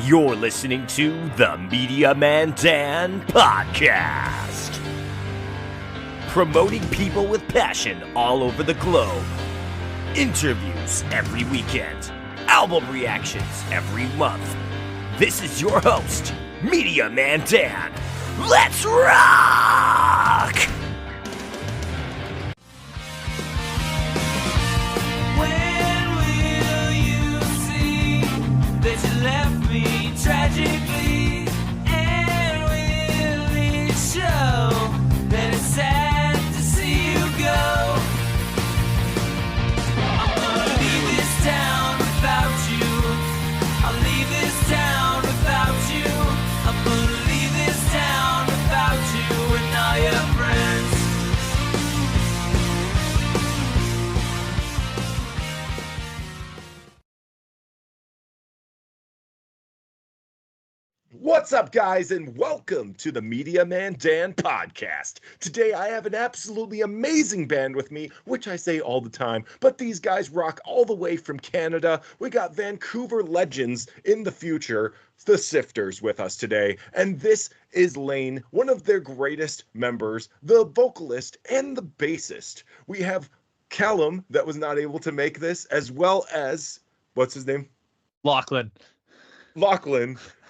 You're listening to the Media Man Dan Podcast. Promoting people with passion all over the globe. Interviews every weekend. Album reactions every month. This is your host, Media Man Dan. Let's rock! When will you see that you left me tragically? And will it show that it's sad to see you go? I'm gonna leave this town without you. I'll leave this town without you. I'm gonna leave this town without you and all your friends. What's up, guys, and welcome to the Media Man Dan Podcast. Today, I have an absolutely amazing band with me, which I say all the time, but these guys rock all the way from Canada. We got Vancouver legends in the future, the Sifters, with us today, and this is Lane, one of their greatest members, the vocalist and the bassist. We have Callum, that was not able to make this, as well as, what's his name? Lachlan.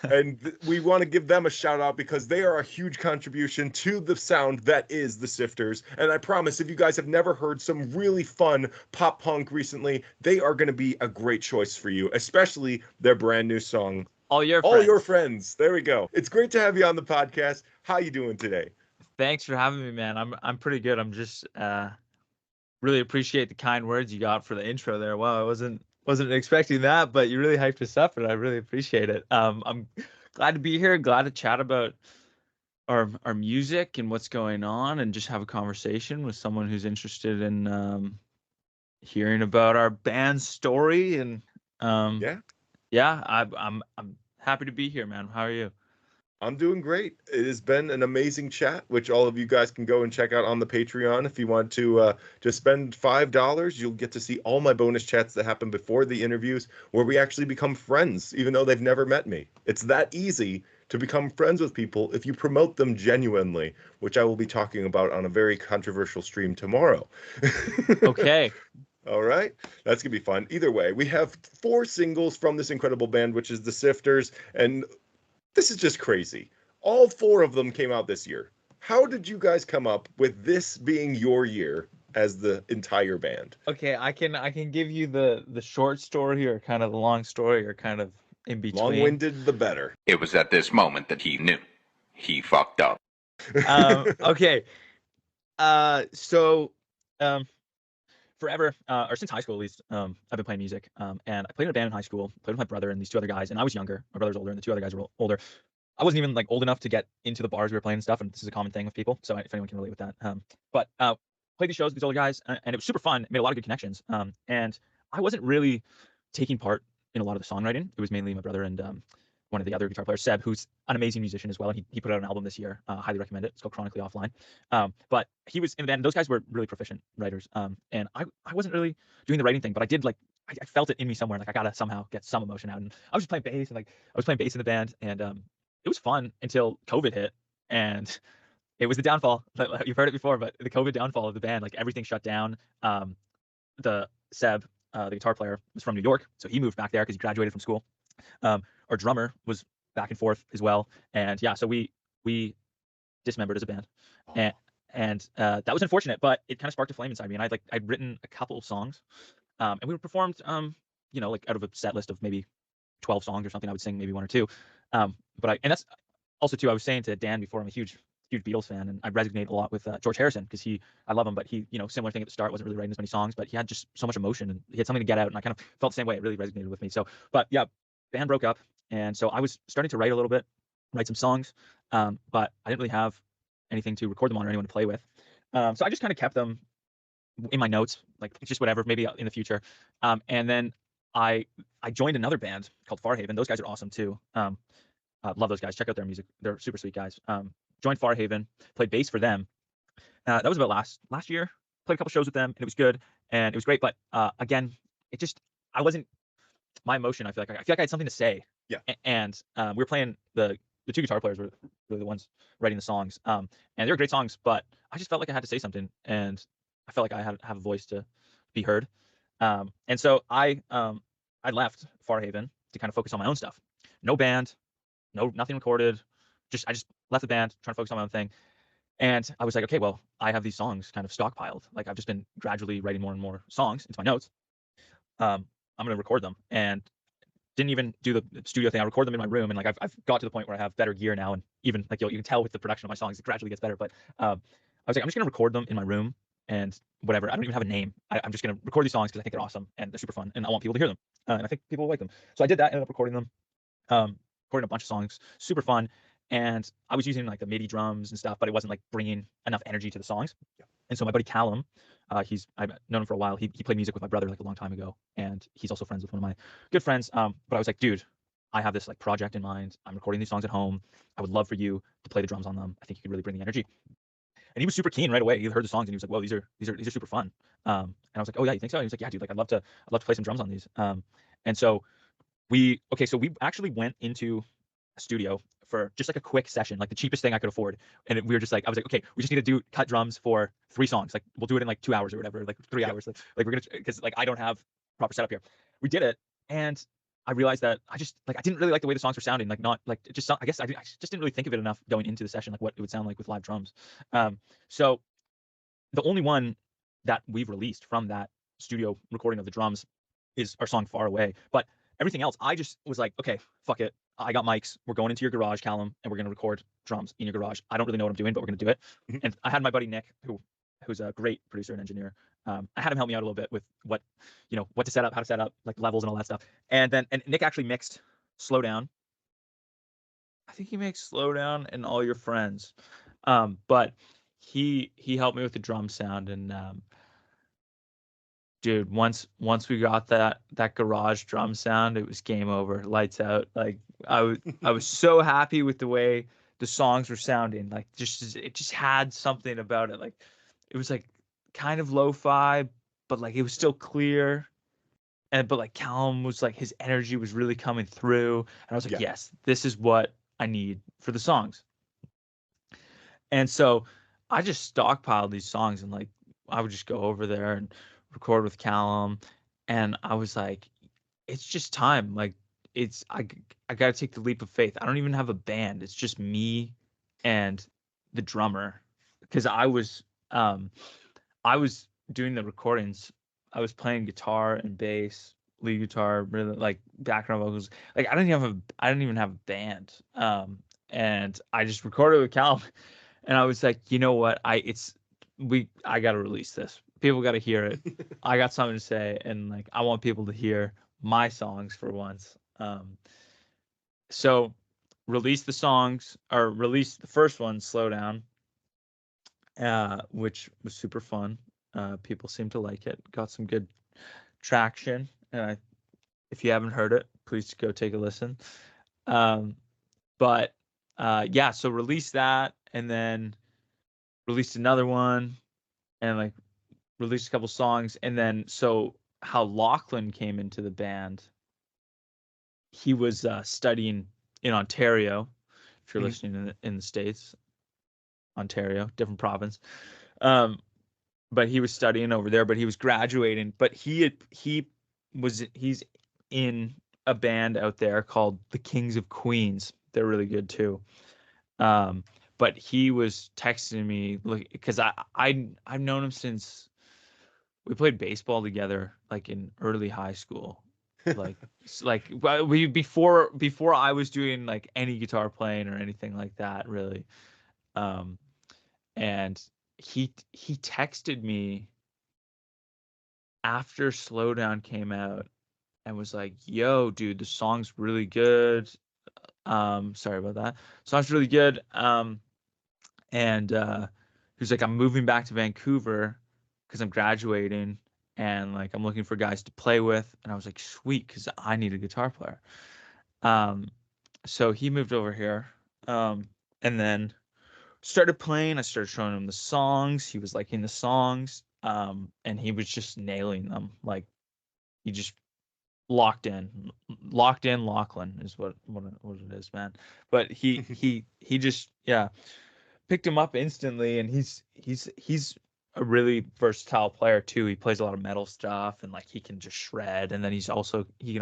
And we want to give them a shout out because they are a huge contribution to the sound that is the Sifters. And I promise, if you guys have never heard some really fun pop punk recently, they are going to be a great choice for you, especially their brand new song, All your friends. There we go. It's great to have you on the podcast. How you doing today? Thanks for having me, man. I'm pretty good. I'm just really appreciate the kind words you got for the intro there. Wow, I wasn't expecting that, but you really hyped us up, and I really appreciate it. I'm glad to be here, glad to chat about our music and what's going on, and just have a conversation with someone who's interested in hearing about our band's story. And I'm happy to be here, man. How are you? I'm doing great. It has been an amazing chat, which all of you guys can go and check out on the Patreon. If you want to just spend $5, you'll get to see all my bonus chats that happen before the interviews, where we actually become friends, even though they've never met me. It's that easy to become friends with people if you promote them genuinely, which I will be talking about on a very controversial stream tomorrow. Okay. All right. That's going to be fun. Either way, we have 4 singles from this incredible band, which is the Sifters, and this is just crazy. All 4 of them came out this year. How did you guys come up with this being your year as the entire band? Okay, I can give you the short story, or kind of the long story, or kind of in between. Long-winded, the better. It was at this moment that he knew. He fucked up. Okay. So forever, or since high school at least, I've been playing music. And I played in a band in high school, played with my brother and these 2 other guys, and I was younger. My brother's older, and the 2 other guys were older. I wasn't even like old enough to get into the bars we were playing and stuff, and this is a common thing with people, so if anyone can relate with that. But played these shows with these older guys, and it was super fun. Made a lot of good connections. And I wasn't really taking part in a lot of the songwriting. It was mainly my brother and one of the other guitar players, Seb, who's an amazing musician as well. And he put out an album this year. Highly recommend it. It's called Chronically Offline. But he was in the band. Those guys were really proficient writers. And I wasn't really doing the writing thing, but I did I felt it in me somewhere. Like I gotta somehow get some emotion out. And I was just playing bass, and I was playing bass in the band, and it was fun until COVID hit, and it was the downfall. You've heard it before, but the COVID downfall of the band, like everything shut down. The Seb, the guitar player, was from New York, so he moved back there because he graduated from school. Our drummer was back and forth as well, and yeah, so we dismembered as a band, and that was unfortunate, but it kind of sparked a flame inside me, and I'd written a couple of songs, and we performed, like out of a set list of maybe 12 songs or something, I would sing maybe 1 or 2, and that's also too, I was saying to Dan before, I'm a huge Beatles fan, and I resonate a lot with George Harrison, because I love him, but he, similar thing at the start, wasn't really writing as many songs, but he had just so much emotion, and he had something to get out, and I kind of felt the same way. It really resonated with me. So, but yeah, band broke up, and so I was starting to write a little bit, write some songs, but I didn't really have anything to record them on or anyone to play with. So I just kind of kept them in my notes, like just whatever, maybe in the future. And then I joined another band called Farhaven. Those guys are awesome too. Love those guys. Check out their music. They're super sweet guys. Joined Farhaven, played bass for them. That was about last year. Played a couple shows with them, and it was good, and it was great. But again, I wasn't, my emotion. I feel like I had something to say, Yeah. And we were playing the two guitar players were the ones writing the songs. And they were great songs, but I just felt like I had to say something, and I felt like I had to have a voice to be heard. And so I left Farhaven to kind of focus on my own stuff. No band, nothing recorded. I just left the band, trying to focus on my own thing. And I was like, okay, well, I have these songs kind of stockpiled. Like I've just been gradually writing more and more songs into my notes. I'm gonna record them, and didn't even do the studio thing. I record them in my room, and like I've got to the point where I have better gear now, and even like you can tell with the production of my songs, it gradually gets better. But I was like, I'm just gonna record them in my room and whatever. I don't even have a name. I'm just gonna record these songs because I think they're awesome and they're super fun, and I want people to hear them, and I think people will like them. So I did that. Ended up recording them. Recording a bunch of songs, super fun. And I was using like the MIDI drums and stuff, but it wasn't like bringing enough energy to the songs. And so my buddy Callum, I've known him for a while. He played music with my brother like a long time ago, and he's also friends with one of my good friends. But I was like, dude, I have this like project in mind. I'm recording these songs at home. I would love for you to play the drums on them. I think you could really bring the energy. And he was super keen right away. He heard the songs and he was like, "Whoa, these are super fun." And I was like, "Oh yeah, you think so?" And he was like, "Yeah, dude, like I'd love to play some drums on these." And so we actually went into a studio for just like a quick session, like the cheapest thing I could afford. And we were just like, I was like, okay, we just need to cut drums for 3 songs. Like we'll do it in like 2 hours or whatever, like 3 hours. Like we're gonna, because like I don't have proper setup here. We did it, and I realized that I didn't really like the way the songs were sounding. Like not like it just I guess I just didn't really think of it enough going into the session, like what it would sound like with live drums. So the only one that we've released from that studio recording of the drums is our song Far Away. But everything else, I just was like, okay, fuck it. I got mics. We're going into your garage, Callum, and we're going to record drums in your garage. I don't really know what I'm doing, but we're going to do it. Mhm. And I had my buddy Nick, who's a great producer and engineer. I had him help me out a little bit with what to set up, how to set up, like levels and all that stuff. And Nick actually mixed Slow Down. I think he makes Slow Down and All Your Friends. But he helped me with the drum sound, and dude, once we got that garage drum sound, it was game over, lights out. Like I was so happy with the way the songs were sounding. Like it just had something about it. Like it was like kind of lo-fi, but like it was still clear. But like Callum was like, his energy was really coming through, and I was like, Yeah. yes, this is what I need for the songs. And so I just stockpiled these songs, and like I would just go over there and record with Callum, and I was like, it's just time. Like I got to take the leap of faith. I don't even have a band. It's just me and the drummer, because I was doing the recordings. I was playing guitar and bass, lead guitar, really like background vocals. Like I didn't even have a band. And I just recorded with Callum, and I was like, you know what? I got to release this. People got to hear it. I got something to say, and like I want people to hear my songs for once. So release the songs, or release the first one, Slow Down, which was super fun. People seemed to like it. Got some good traction. If you haven't heard it, please go take a listen. But yeah, so release that, and then released another one, and like released a couple songs, and then so how Lachlan came into the band, he was studying in Ontario. If you're Mhm. listening in the States, Ontario, different province. Um, but he was studying over there, but he was graduating. But he's in a band out there called the Kings of Queens. They're really good too. Um, but he was texting me, like, because I've known him since we played baseball together, like in early high school. Like we before I was doing like any guitar playing or anything like that, really. Um, and he texted me after Slowdown came out and was like, "Yo, dude, the song's really good." Sorry about that. Song's really good. And he was like, "I'm moving back to Vancouver because I'm graduating, and like I'm looking for guys to play with." And I was like, "Sweet," because I need a guitar player. So he moved over here, and then started playing. I started showing him the songs. He was liking the songs, and he was just nailing them. Like he just locked in Lachlan is what it is, man. But he just picked him up instantly, and he's a really versatile player too. He plays a lot of metal stuff, and like he can just shred, and then he can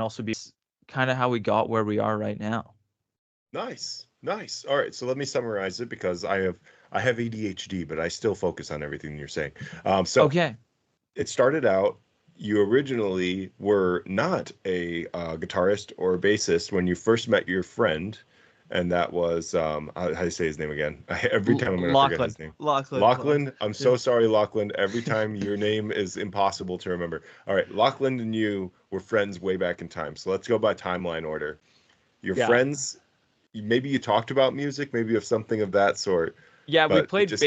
also be kind of how we got where we are right now. Nice. All right, so let me summarize it because I have ADHD, but I still focus on everything you're saying. So Okay. it started out, you originally were not a guitarist or a bassist when you first met your friend, and that was how do you say his name again? Every time I'm going to forget his name. Lachlan. I'm so sorry, Lachlan. Every time your name is impossible to remember. All right, Lachlan and you were friends way back in time. So let's go by timeline order. Your Yeah. friends, maybe you talked about music, maybe of something of that sort. Yeah, we But played just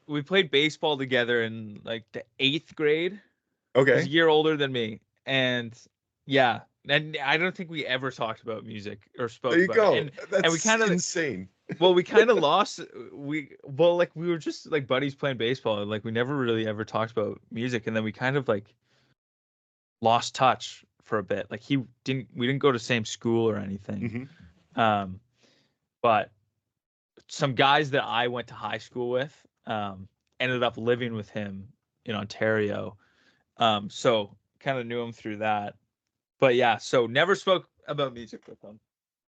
we played baseball together in like the 8th grade. He's a okay. year older than me, and yeah, and I don't think we ever talked about music or spoke There you about it. go. And we That's kind of insane. we kind of lost like we were just like buddies playing baseball, and like we never really ever talked about music, and then we kind of like lost touch for a bit. Like we didn't go to the same school or anything. Hmm. But some guys that I went to high school with ended up living with him in Ontario. So kind of knew him through that. But yeah, so never spoke about music with him.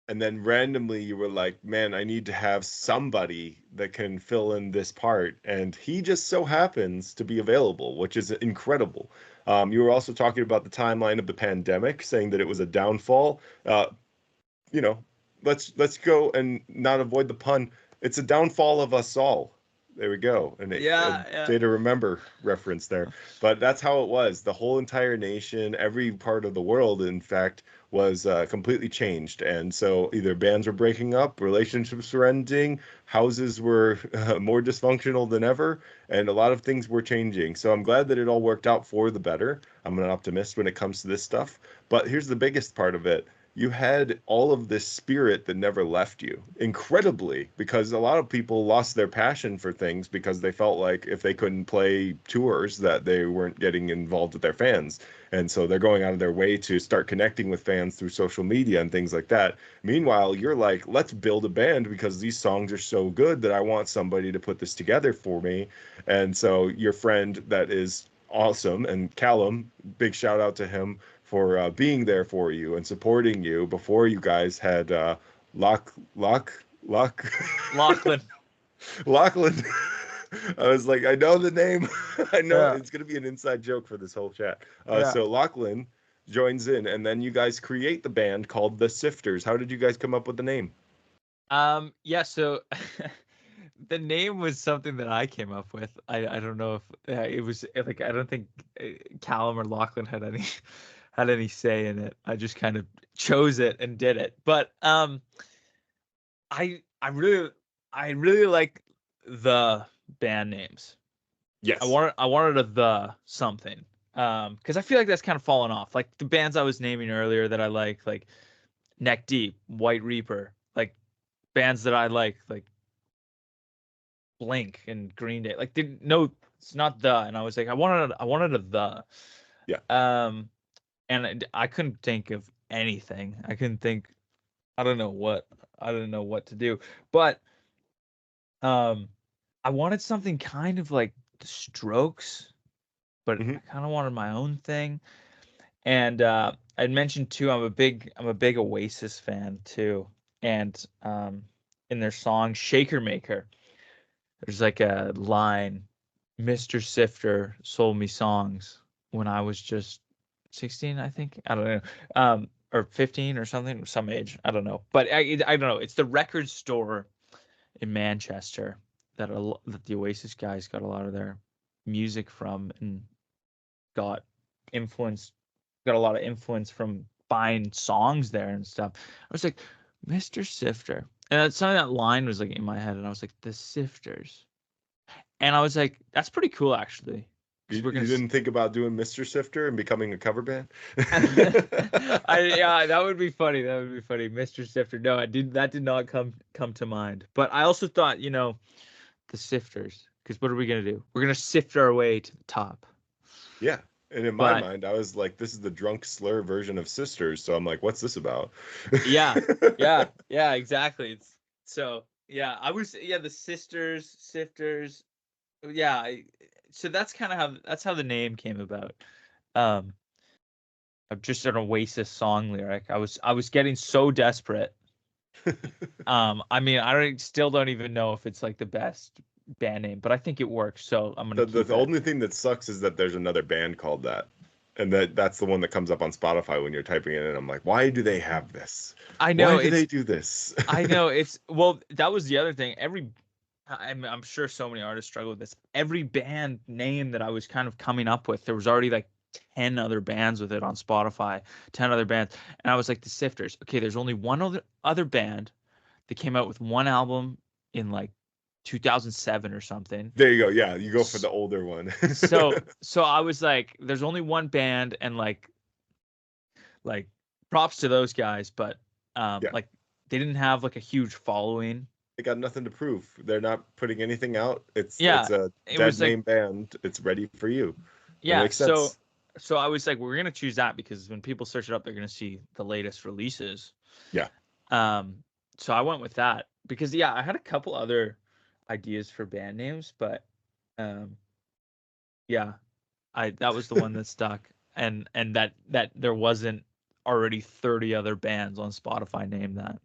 And then randomly you were like, man, I need to have somebody that can fill in this part. And he just so happens to be available, which is incredible. You were also talking about the timeline of the pandemic, saying that it was a downfall. You know, let's go and not avoid the pun. It's a downfall of us all. There we go. And a Yeah. day to remember reference there. But that's how it was. The whole entire nation, every part of the world, in fact, was completely changed. And so either bands were breaking up, relationships were ending, houses were more dysfunctional than ever, and a lot of things were changing. So I'm glad that it all worked out for the better. I'm an optimist when it comes to this stuff. But here's the biggest part of it. You had all of this spirit that never left you, incredibly, because a lot of people lost their passion for things because they felt like if they couldn't play tours that they weren't getting involved with their fans. And so they're going out of their way to start connecting with fans through social media and things like that. Meanwhile, you're like, let's build a band because these songs are so good that I want somebody to put this together for me. And so your friend that is awesome, and Callum, big shout out to him for being there for you and supporting you before you guys had Lachlan. Lachlan. I was like, I know the name. I know it's going to be an inside joke for this whole chat. So Lachlan joins in, and then you guys create the band called the Sifters. How did you guys come up with the name? So the name was something that I came up with. I don't know if it was like I don't think Callum or Lachlan had any say in it. I just kind of chose it and did it. But I really like the band names. Yes. I wanted a the something. Because I feel like that's kind of fallen off. Like the bands I was naming earlier that I like Neck Deep, White Reaper, like bands that I like Blink and Green Day. Like no, it's not the. And I was like, I wanted a the. Yeah. And I couldn't think of anything. I couldn't think. I don't know what to do. But I wanted something kind of like the Strokes, but I kind of wanted my own thing. And I'd mentioned too, I'm a big Oasis fan too. And in their song Shaker Maker, there's like a line, Mr. Sifter sold me songs when I was just 16, I think. I don't know. Or 15 or something, some age. I don't know. But I don't know. It's the record store in Manchester that the Oasis guys got a lot of their music from and got a lot of influence from buying songs there and stuff. I was like, Mr. Sifter. And some of that line was like in my head, and I was like, the Sifters. And I was like, that's pretty cool, actually. You didn't think about doing Mr. Sifter and becoming a cover band? Yeah, that would be funny. Mr. Sifter. No, that did not come to mind. But I also thought, the Sifters, because what are we gonna do? We're gonna sift our way to the top. Yeah. And in my But mind, I was like, this is the drunk slur version of Sisters. So I'm like, what's this about? yeah, yeah, exactly. It's so yeah. The Sifters. Yeah, so that's kind of how the name came about. Um, just an Oasis song lyric. I was getting so desperate. I mean, still don't even know if it's like the best band name, but I think it works, so I'm gonna The keep it. only thing that sucks is that there's another band called that. And that's the one that comes up on Spotify when you're typing it in. I'm like, why do they have this? I Why know do they it's do this? I know it's well, that was the other thing. I'm sure so many artists struggle with this. Every band name that I was kind of coming up with, there was already like 10 other bands with it on Spotify, 10 other bands. And I was like, the Sifters. Okay, there's only one other band that came out with one album in like 2007 or something. There you go. Yeah, you go for the older one. So I was like, there's only one band, and like props to those guys, but Yeah. like they didn't have like a huge following. They got nothing to prove. They're not putting anything out. It's Yeah, a it dead was like name band. It's ready for you. It yeah, makes sense. so I was like, we're gonna choose that because when people search it up, they're gonna see the latest releases. Yeah. Um, so I went with that because yeah, I had a couple other ideas for band names, but um, yeah, that was the one that stuck, and that there wasn't already 30 other bands on Spotify named that.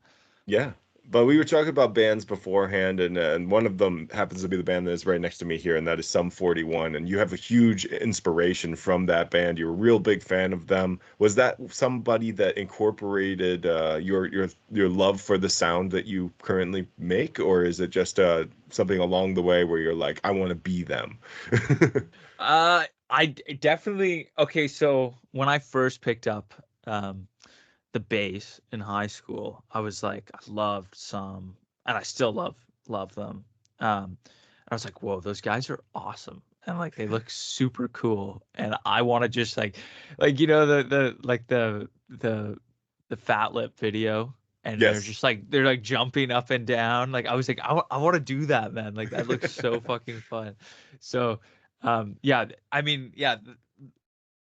Yeah. But we were talking about bands beforehand, and one of them happens to be the band that is right next to me here, and that is Sum 41. And you have a huge inspiration from that band. You're a real big fan of them. Was that somebody that incorporated your love for the sound that you currently make, or is it just something along the way where you're like, I want to be them? Definitely okay. So when I first picked up the bass in high school, I was like, I loved some, and I still love them. I was like, whoa, those guys are awesome, and like they look super cool, and I want to just like the Fat Lip video. And they're Yes. just like they're like jumping up and down. Like I was like, I want to do that, man. Like that looks so fucking fun. So yeah, I mean, yeah,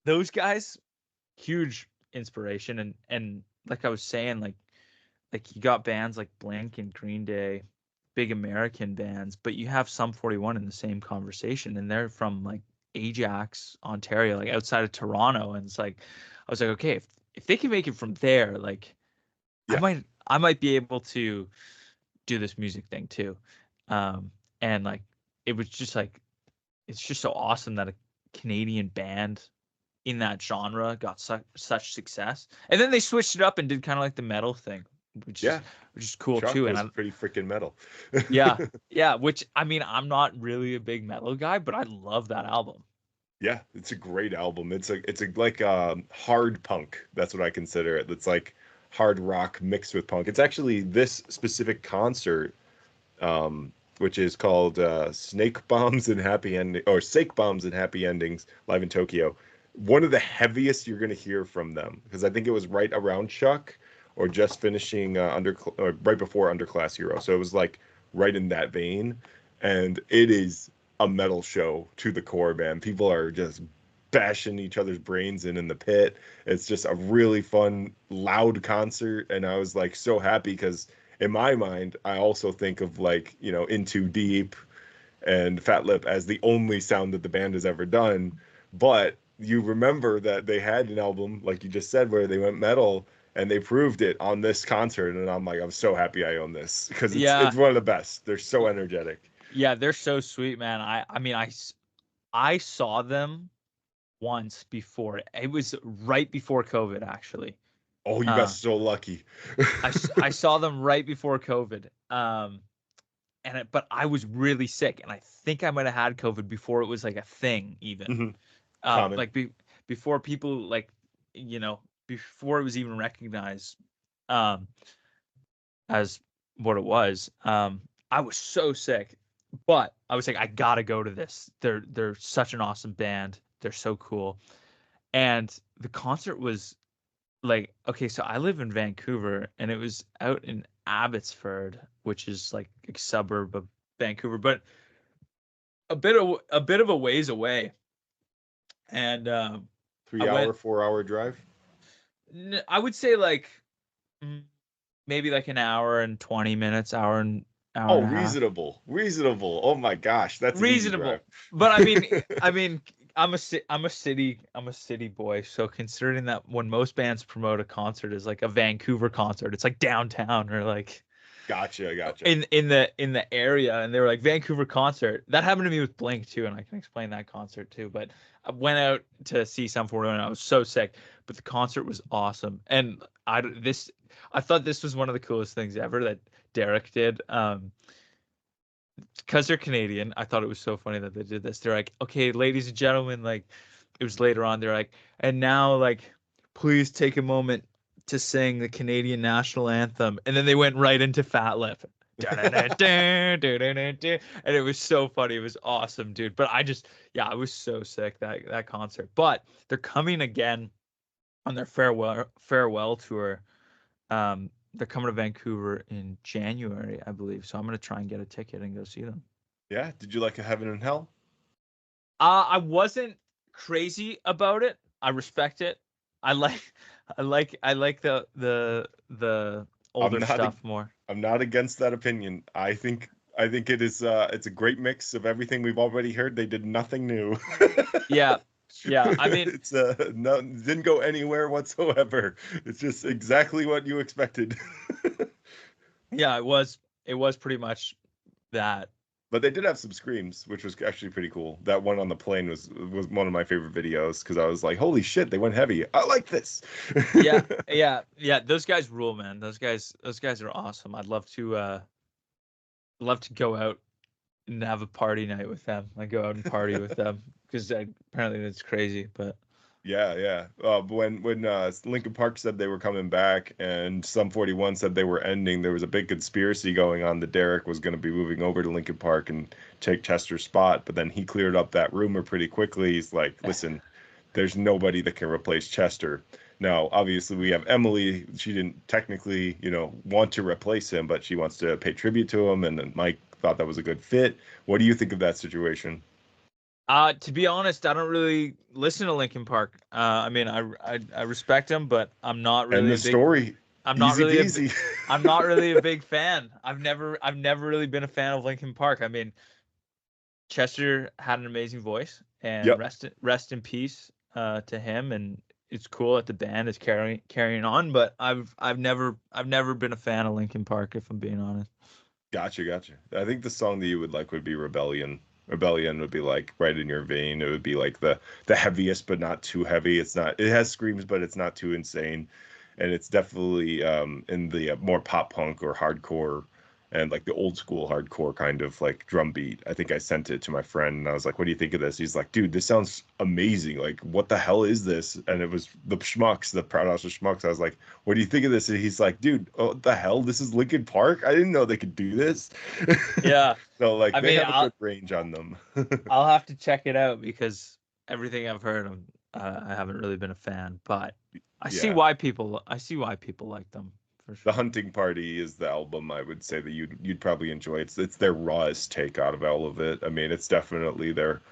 those guys, huge inspiration, and like I was saying, like you got bands like Blink and Green Day, big American bands, but you have Sum 41 in the same conversation, and they're from like Ajax, Ontario, like outside of Toronto, and it's like I was like, okay, if they can make it from there, like Yeah. I might be able to do this music thing too. And like it was just like it's just so awesome that a Canadian band in that genre got such success. And then they switched it up and did kind of like the metal thing, Yeah. which is cool Shock too. And was pretty freaking metal. yeah, which I mean, I'm not really a big metal guy, but I love that album. Yeah, it's a great album. It's a like hard punk. That's what I consider it. It's like hard rock mixed with punk. It's actually this specific concert, which is called Snake Bombs and Happy Ending or Sake Bombs and Happy Endings live in Tokyo. One of the heaviest you're gonna hear from them because I think it was right around Chuck or just finishing or right before Underclass Hero. So it was like right in that vein, and it is a metal show to the core, man. People are just bashing each other's brains in the pit. It's just a really fun, loud concert, and I was like so happy because in my mind, I also think of like In Too Deep and Fat Lip as the only sound that the band has ever done. But you remember that they had an album, like you just said, where they went metal and they proved it on this concert. And I'm like, I'm so happy I own this because Yeah, it's one of the best. They're so energetic. yeah, they're so sweet, man. I mean, I saw them once before. It was right before COVID, actually. Oh, you got Uh, so lucky. I saw them right before COVID. But I was really sick, and I think I might have had COVID before it was like a thing, even. Mhm. Common. Like before people like, you know, before it was even recognized, um, as what it was. I was so sick, but I was like, I gotta go to this. They're such an awesome band. They're so cool, and the concert was like, okay, so I live in Vancouver, and it was out in Abbotsford, which is like a suburb of Vancouver, but a bit of a ways away. And 3 hour, 4 hour drive? I would say like maybe like an hour and 20 minutes, hour and Oh, a half. reasonable. Oh my gosh, that's an easy drive. Reasonable. But I mean, I'm a city boy. So considering that when most bands promote a concert is like a Vancouver concert, it's like downtown or like Gotcha. in the area, and they were like Vancouver concert. That happened to me with Blink too, and I can explain that concert too. But I went out to see Sum 41 and I was so sick, but the concert was awesome. And I thought this was one of the coolest things ever that Derek did. Because they're Canadian, I thought it was so funny that they did this. They're like, okay, ladies and gentlemen, like it was later on, they're like, and now like please take a moment to sing the Canadian national anthem. And then they went right into Fat Lip. And it was so funny. It was awesome, dude. But I was so sick that concert. But they're coming again on their farewell tour. They're coming to Vancouver in January, I believe. So I'm gonna try and get a ticket and go see them. Yeah. Did you like A Heaven and Hell? I wasn't crazy about it. I respect it. I like the older stuff more. I'm not against that opinion. I think it is it's a great mix of everything we've already heard. They did nothing new. Yeah. I mean, it's no, didn't go anywhere whatsoever. It's just exactly what you expected. yeah, it was pretty much that. But they did have some screams, which was actually pretty cool. That one on the plane was one of my favorite videos because I was like, "Holy shit, they went heavy! I like this." yeah. Those guys rule, man. Those guys are awesome. I'd love to go out and have a party night with them. I go out and party with them because apparently that's crazy. But Yeah. When Linkin Park said they were coming back and Sum 41 said they were ending, there was a big conspiracy going on that Derek was going to be moving over to Linkin Park and take Chester's spot. But then he cleared up that rumor pretty quickly. He's like, listen, there's nobody that can replace Chester. Now, obviously, we have Emily. She didn't technically, want to replace him, but she wants to pay tribute to him. And then Mike thought that was a good fit. What do you think of that situation? To be honest, I don't really listen to Linkin Park. I mean, I respect them, but I'm not really. And the story. I'm not really. Peasy. I'm not really a big fan. I've never really been a fan of Linkin Park. I mean, Chester had an amazing voice, and Yep. rest in peace to him. And it's cool that the band is carrying on, but I've never been a fan of Linkin Park, if I'm being honest. Gotcha. I think the song that you would like would be Rebellion. Rebellion would be like right in your vein. It would be like the heaviest, but not too heavy. It has screams, but it's not too insane. And it's definitely in the more pop punk or hardcore and like the old school hardcore kind of like drum beat. I think I sent it to my friend and I was like, what do you think of this? He's like, dude, this sounds amazing. Like, what the hell is this? And it was the Schmucks, the Proud House of Schmucks. I was like, what do you think of this? And he's like, dude, what the hell? This is Linkin Park? I didn't know they could do this. Yeah. So like they have a I'll good range on them. I'll have to check it out because everything I've heard, I haven't really been a fan, but I see why people like them. For sure. The Hunting Party is the album I would say that you'd probably enjoy. It's their rawest take out of all of it. I mean, it's definitely their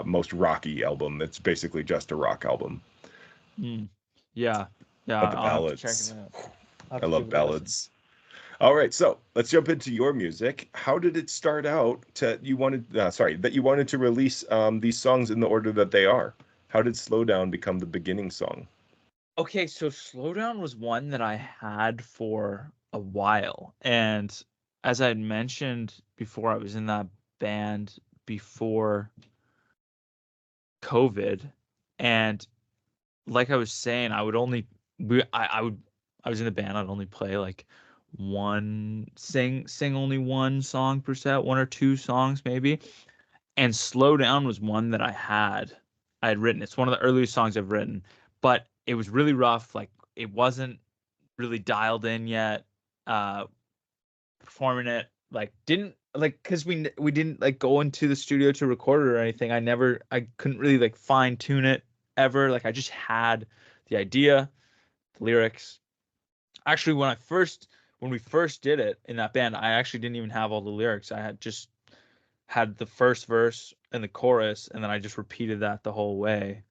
most rocky album. It's basically just a rock album. Yeah. But the I'll have to check ballads. it out. I love ballads. All right, so let's jump into your music. How did it start out that you wanted to release these songs in the order that they are? How did Slow Down become the beginning song? Okay, so Slow Down was one that I had for a while. And as I had mentioned before, I was in that band before COVID. And like I was saying, I was in the band, I'd only play like sing only one song per set, one or two songs maybe. And Slow Down was one that I had written. It's one of the earliest songs I've written, but it was really rough. Like it wasn't really dialed in yet. Performing it because we didn't like go into the studio to record it or anything. I couldn't really like fine tune it ever. Like I just had the idea, the lyrics. Actually, when we first did it in that band, I actually didn't even have all the lyrics. I had just had the first verse and the chorus, and then I just repeated that the whole way.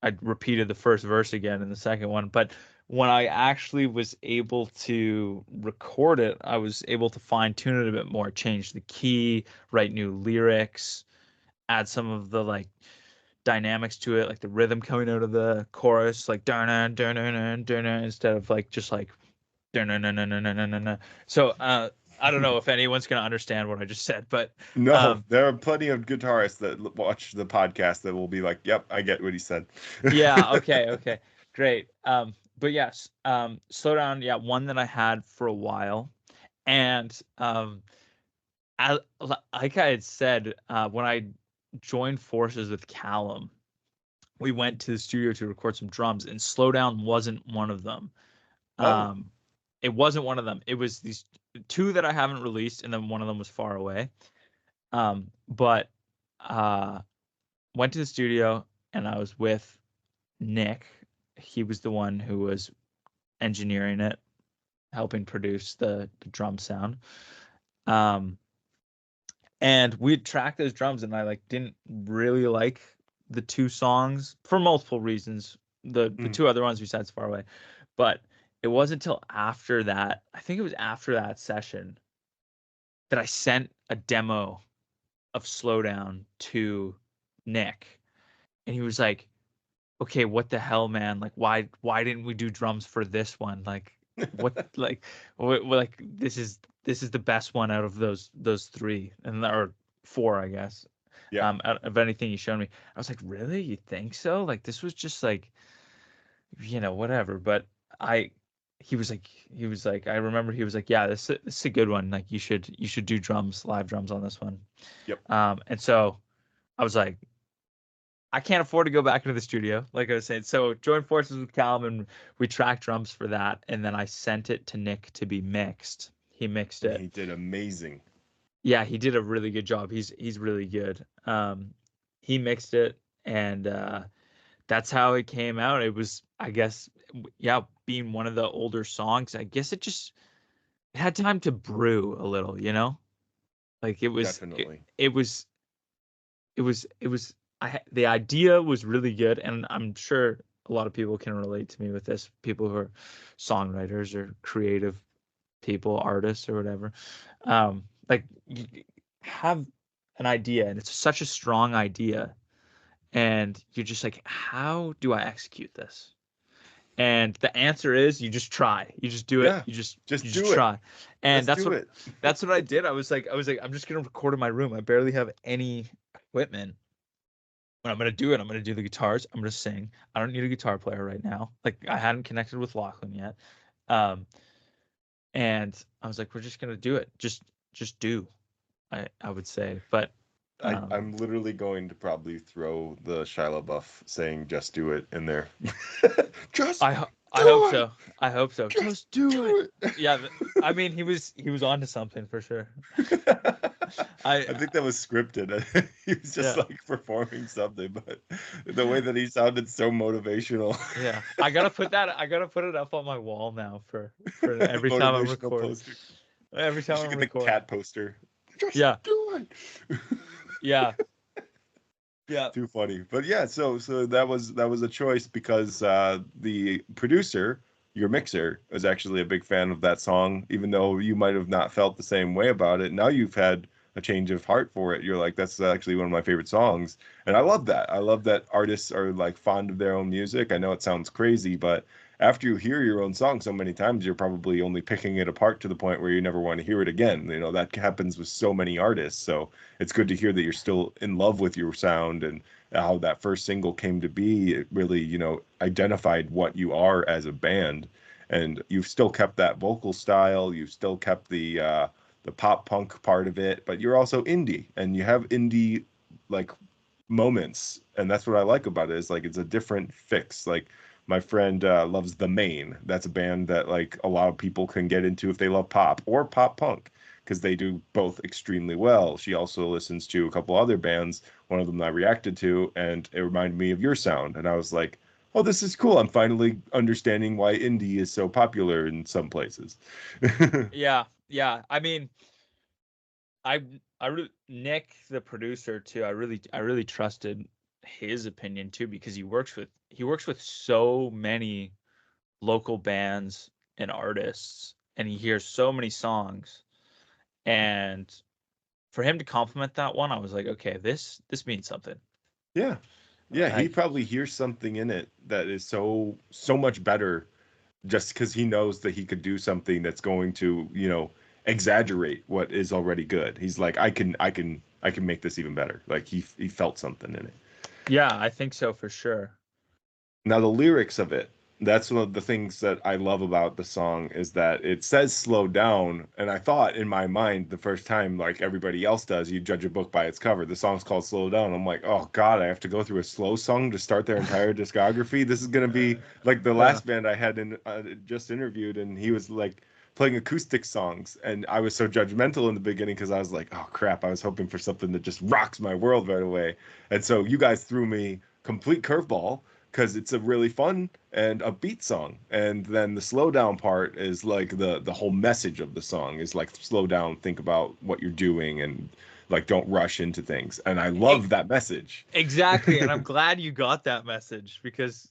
I repeated the first verse again in the second one. But when I actually was able to record it, I was able to fine tune it a bit more, change the key, write new lyrics, add some of the like dynamics to it, like the rhythm coming out of the chorus, like dun dun dun dun instead of like just like dun dun dun dun dun dun dun. So I don't know if anyone's gonna understand what I just said, but No, there are plenty of guitarists that watch the podcast that will be like, "Yep, I get what he said." yeah, okay, great. But yes, slow down. Yeah, one that I had for a while, and like I had said, when I joined forces with Callum, we went to the studio to record some drums, and slow down wasn't one of them. Oh, It wasn't one of them. It was these two that I haven't released, and then one of them was far away. But went to the studio, and I was with Nick. He was the one who was engineering it, helping produce the drum sound. And we tracked those drums, and I like didn't really like the two songs for multiple reasons. The two other ones besides Far Away. But it wasn't until after that, I think it was after that session, that I sent a demo of Slowdown to Nick. And he was like, okay, what the hell, man? Like, why didn't we do drums for this one? Like, what, like this is the best one out of those three, and or four, I guess. yeah. Out of anything he showed me, I was like, really? You think so? Like, this was just like, whatever. But he was like, I remember he was like, yeah, this is a good one. Like, you should do live drums on this one. Yep. And so I was like, I can't afford to go back into the studio, like I was saying. So joined forces with Callum, and we tracked drums for that. And then I sent it to Nick to be mixed. He mixed it. He did amazing. Yeah, he did a really good job. He's really good. He mixed it, and that's how it came out. It was, I guess, yeah, being one of the older songs, I guess it had time to brew a little, Like it was Definitely. The idea was really good, and I'm sure a lot of people can relate to me with this, people who are songwriters or creative people, artists or whatever. Like, you have an idea, and it's such a strong idea, and you're just like, how do I execute this? And the answer is you just try. You just do it. Yeah, You just do it. try. And Let's do it. that's what I did. I was like, I'm just gonna record in my room. I barely have any equipment. When I'm gonna do it, I'm gonna do the guitars. I'm gonna sing. I don't need a guitar player right now. Like, I hadn't connected with Lachlan yet. And I was like, we're just gonna do it. Just do. I would say, but I'm literally going to probably throw the Shia LaBeouf saying "Just do it" in there. I hope so. Just do it. Yeah, I mean, he was onto something for sure. I think that was scripted. He was just like performing something, but the way that he sounded so motivational. Yeah, I gotta put it up on my wall now for every time I'm recording. Poster. Every time I'm get recording. the cat poster. Just do it. Yeah. Too funny. But yeah, so that was a choice because the producer, your mixer, was actually a big fan of that song, even though you might have not felt the same way about it. Now you've had a change of heart for it. You're like, that's actually one of my favorite songs. And I love that. I love that artists are like fond of their own music. I know it sounds crazy, but after you hear your own song so many times, you're probably only picking it apart to the point where you never want to hear it again. That happens with so many artists. So it's good to hear that you're still in love with your sound, and how that first single came to be. It really, identified what you are as a band, and you've still kept that vocal style. You've still kept the pop punk part of it, but you're also indie, and you have indie like moments, and that's what I like about it. Is like it's a different fix. Like, my friend loves The Maine. That's a band that like a lot of people can get into if they love pop or pop punk, because they do both extremely well. She also listens to a couple other bands, one of them I reacted to, and it reminded me of your sound. And I was like, oh, this is cool. I'm finally understanding why indie is so popular in some places. Yeah. I mean, Nick, the producer too, I really trusted his opinion too, because he works with so many local bands and artists, and he hears so many songs. And for him to compliment that one, I was like, okay, this means something. Yeah. Yeah, he Like, probably hears something in it that is so much better just because he knows that he could do something that's going to, exaggerate what is already good. He's like, I can make this even better. Like he felt something in it. yeah, I think so for sure. Now the lyrics of it, that's one of the things that I love about the song is that it says slow down. And I thought in my mind the first time, like everybody else does, you judge a book by its cover. The song's called Slow Down. I'm like, oh God, I have to go through a slow song to start their entire discography. This is going to be like the last band I had just interviewed, and he was like playing acoustic songs. And I was so judgmental in the beginning because I was like, oh crap, I was hoping for something that just rocks my world right away. And so you guys threw me complete curveball because it's a really fun and upbeat song. And then the slow down part is like the whole message of the song is like, slow down, think about what you're doing, and like don't rush into things. And I love that message. Exactly, and I'm glad you got that message, because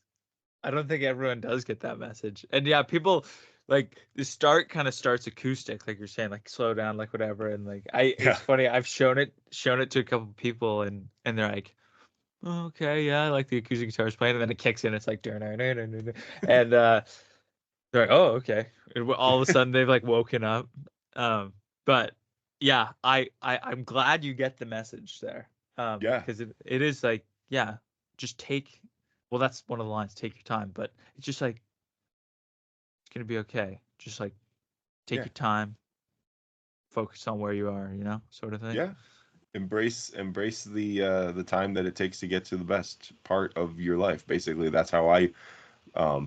I don't think everyone does get that message. And yeah, people like the start kind of starts acoustic, like you're saying, like slow down, like whatever. And like Yeah. it's funny, I've shown it to a couple people, and they're like, oh, okay, yeah, I like the acoustic guitars playing, and then it kicks in, it's like and they're like, oh, okay. And all of a sudden they've like woken up. But yeah, I'm glad you get the message there. Yeah. Because it is like, yeah, just take, well, that's one of the lines, take your time, but it's just like, it's gonna be okay. Just like take Yeah. your time, focus on where you are, sort of thing. Yeah. Embrace the time that it takes to get to the best part of your life. Basically, that's how I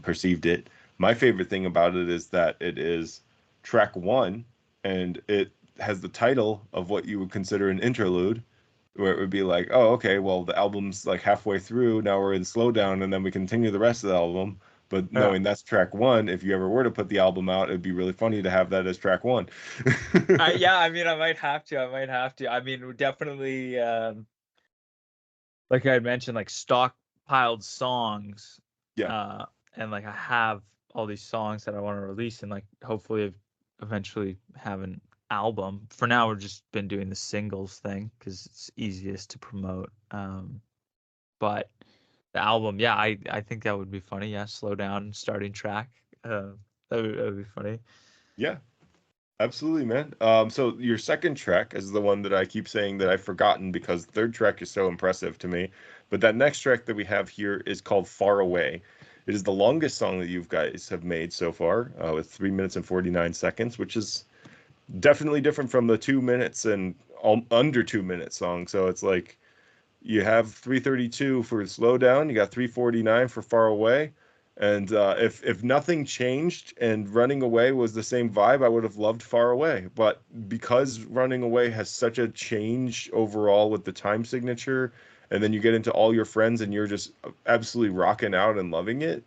perceived it. My favorite thing about it is that it is track one, and it has the title of what you would consider an interlude, where it would be like, oh, okay, well, the album's like halfway through, now we're in slowdown, and then we continue the rest of the album. But Yeah. knowing that's track one, if you ever were to put the album out, it'd be really funny to have that as track one. Yeah, I mean, I might have to. I mean, definitely, like I had mentioned, like stockpiled songs. Yeah. And like I have all these songs that I want to release, and like hopefully eventually have an album. For now, we've just been doing the singles thing because it's easiest to promote. But the album, yeah, I think that would be funny. Yeah, slow down, starting track. That would be funny. Yeah. Absolutely, man. So your second track is the one that I keep saying that I've forgotten because the third track is so impressive to me. But that next track that we have here is called Far Away. It is the longest song that you guys have made so far, with 3 minutes and 49 seconds, which is definitely different from the 2 minutes and under 2 minute song. So it's like you have 3:32 for Slow Down, you got 3:49 for Far Away. And if nothing changed and Running Away was the same vibe, I would have loved Far Away. But because Running Away has such a change overall with the time signature, and then you get into All Your Friends and you're just absolutely rocking out and loving it,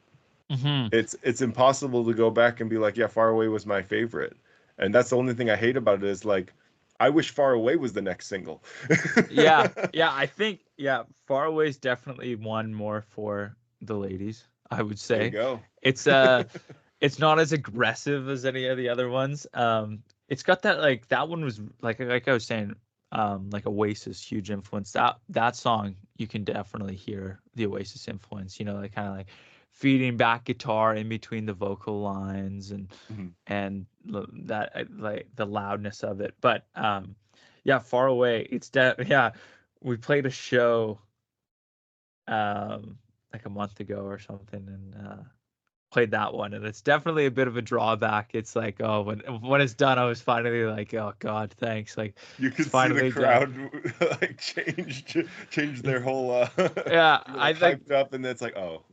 Mm-hmm. it's impossible to go back and be like, yeah, Far Away was my favorite. And that's the only thing I hate about it is like, I wish Far Away was the next single. Yeah, I think Far Away is definitely one more for the ladies, I would There you say. go. It's it's not as aggressive as any of the other ones. It's got that, like, that one was like I was saying, like Oasis, huge influence. That song, you can definitely hear the Oasis influence, like kind of like feeding back guitar in between the vocal lines, and Mhm. that like the loudness of it. But yeah, Far Away, yeah, we played a show like a month ago or something, and played that one, and it's definitely a bit of a drawback. It's like, oh, when it's done, I was finally like, oh God, thanks, like You it's could see the finally crowd done. like change their whole Yeah, you were, I like think, hyped up, and it's like, oh.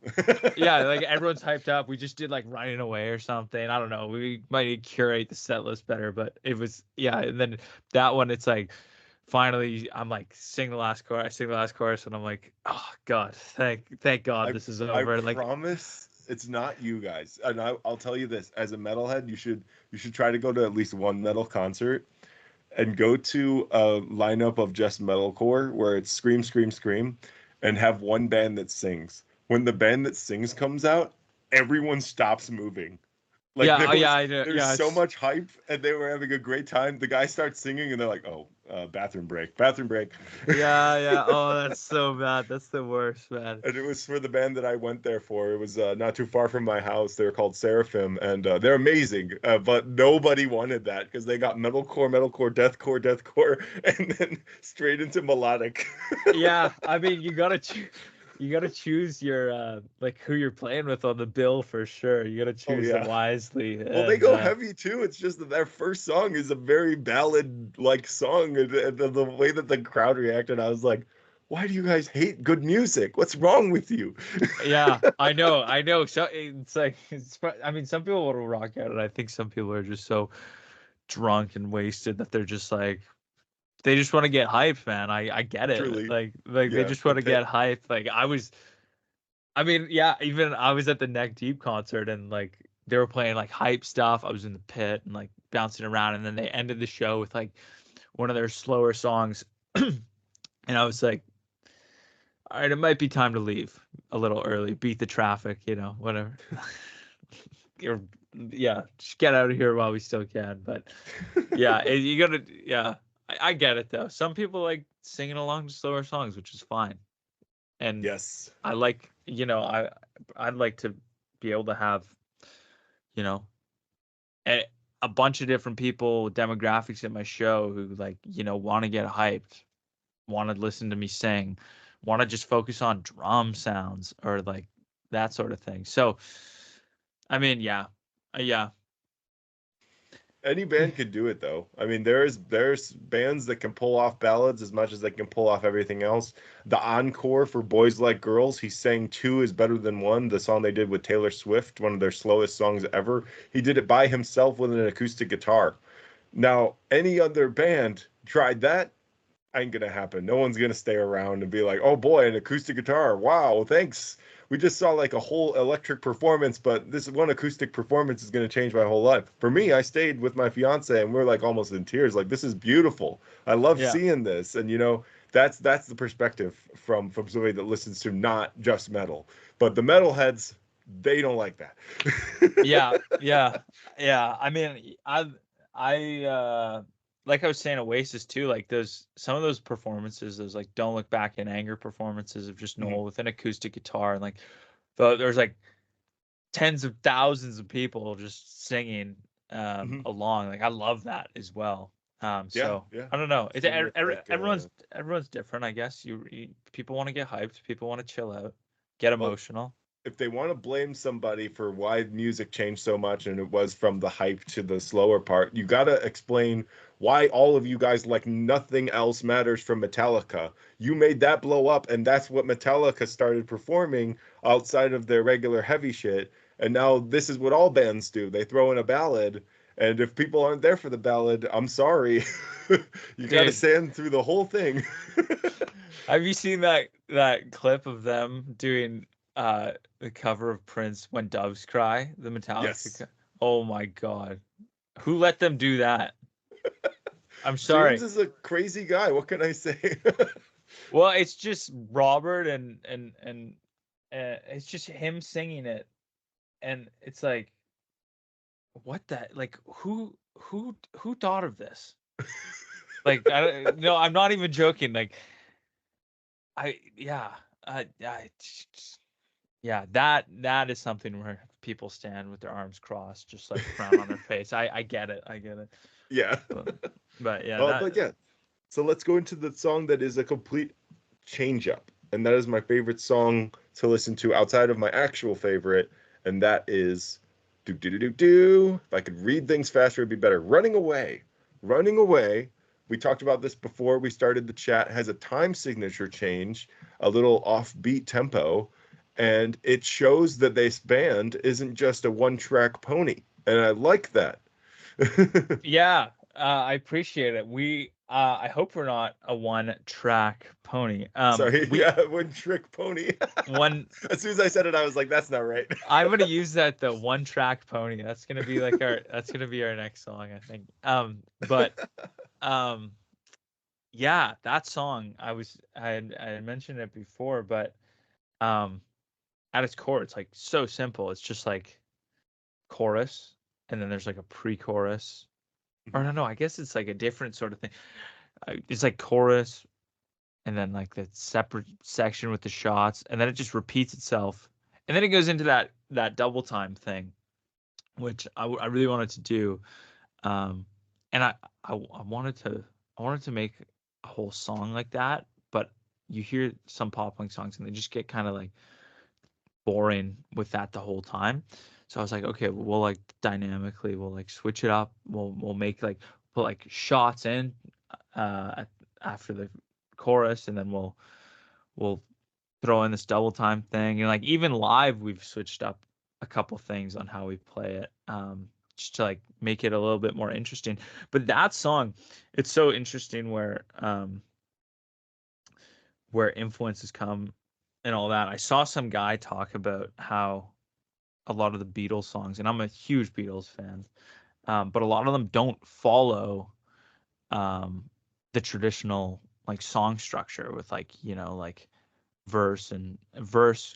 yeah, like everyone's hyped up. We just did like Running Away or something. I don't know. We might need to curate the set list better, but it was, yeah. And then that one, it's like, finally, I'm like, sing the last chorus, and I'm like, oh God, thank God this is I over. Like, promise it's not you guys. And I'll tell you this, as a metalhead, you should try to go to at least one metal concert and go to a lineup of just metalcore where it's scream, scream, scream. and have one band that sings. When the band that sings comes out, everyone stops moving. Like Yeah, I know. there's Yeah, so it's much hype, and they were having a great time. The guy starts singing, and they're like, "Oh, bathroom break, bathroom break." yeah. Oh, that's so bad. That's the worst, man. And it was for the band that I went there for. It was not too far from my house. They were called Seraphim, and they're amazing. But nobody wanted that because they got metalcore, deathcore, and then straight into melodic. Yeah, I mean, you gotta choose your like who you're playing with on the bill for sure. You gotta Oh choose them yeah. wisely. Well, they And go heavy too. It's just that their first song is a very ballad like song, and the way that the crowd reacted, I was like, "Why do you guys hate good music? What's wrong with you?" yeah, I know. So it's like I mean, some people will rock out, and I think some people are just so drunk and wasted that they're just like they just want to get hyped, man. I get it. Truly, Like they yeah. just want to get hyped. Like I mean, yeah, even I was at the Neck Deep concert and like they were playing like hype stuff. I was in the pit and like bouncing around, and then they ended the show with like one of their slower songs, and I was like, all right, it might be time to leave a little early, beat the traffic, whatever. Or, yeah, just get out of here while we still can. But yeah, you gotta, yeah, I get it though. Some people like singing along to slower songs, which is fine. And Yes. I like, I'd like to be able to have, you know, a, a bunch of different people, demographics at my show who like, want to get hyped, want to listen to me sing, want to just focus on drum sounds or like that sort of thing. So, I mean, yeah, yeah, Any band could do it though. I mean, there's bands that can pull off ballads as much as they can pull off everything else. The encore for Boys Like Girls, he sang two is better than one. The song they did with Taylor Swift, one of their slowest songs ever. He did it by himself with an acoustic guitar. Now, any other band tried that, ain't gonna happen. No one's gonna stay around and be like, "Oh boy, an acoustic guitar! Wow, thanks. We just saw like a whole electric performance, but this one acoustic performance is gonna change my whole life." For me, I stayed with my fiance and we're like almost in tears. Like, this is beautiful. I love yeah, seeing this, and that's the perspective from somebody that listens to not just metal, but the metalheads. They don't like that. yeah, yeah, yeah. I mean, like I was saying, Oasis too. Like some of those performances, those like "Don't Look Back in Anger" performances of just Mhm, Noel with an acoustic guitar, and like there's like tens of thousands of people just singing mhm. along. Like I love that as well. Yeah, So yeah. I don't know. It's Same with like everyone's different, I guess. People want to get hyped. People want to chill out, get well, emotional. if they want to blame somebody for why music changed so much and it was from the hype to the slower part, you got to explain why all of you guys like Nothing Else Matters from Metallica. You made that blow up, and that's what Metallica started performing outside of their regular heavy shit. And now this is what all bands do. They throw in a ballad, and if people aren't there for the ballad, I'm sorry. You got to Dude, stand through the whole thing. have you seen that clip of them doing the cover of Prince "When Doves Cry," the Metallica? Yes. Oh my God, who let them do that? I'm James sorry. is a crazy guy. What can I say? Well, it's just Robert and it's just him singing it, and it's like, what the like who thought of this? Like, I don't, no, I'm not even joking. Like, yeah, yeah, that is something where people stand with their arms crossed, just like frown on their face. I get it, I get it. Yeah. But, but yeah, But yeah, so let's go into the song that is a complete change up. And that is my favorite song to listen to outside of my actual favorite. And that is do do do do do. If I could read things faster, it'd be better. Running Away. Running Away. We talked about this before we started the chat. Has a time signature change, a little offbeat tempo, and it shows that this band isn't just a one-track pony. And I like that. yeah, I appreciate it. I hope we're not a one-track pony. Sorry, We yeah, one trick pony. one. As soon as I said it, I was like, that's not right. I'm gonna use that the one-track pony. That's gonna be like our. That's gonna be our next song, I think. But um, Yeah, that song. I had mentioned it before, but um, at its core, it's like so simple. It's just like chorus, and then there's like a pre-chorus. Or Mhm. no, I guess it's like a different sort of thing. It's like chorus, and then like the separate section with the shots, and then it just repeats itself, and then it goes into that double time thing, which I really wanted to do. Um, and I wanted to make a whole song like that, but you hear some pop punk songs and they just get kind of like boring with that the whole time. So I was like, okay, we'll like dynamically, we'll like switch it up. We'll make like put like shots in after the chorus, and then we'll throw in this double time thing. And like even live, we've switched up a couple things on how we play it, just to like make it a little bit more interesting. But that song, it's so interesting where influences come and all that. I saw some guy talk about how a lot of the Beatles songs, and I'm a huge Beatles fan, but a lot of them don't follow um, the traditional like song structure with like like verse,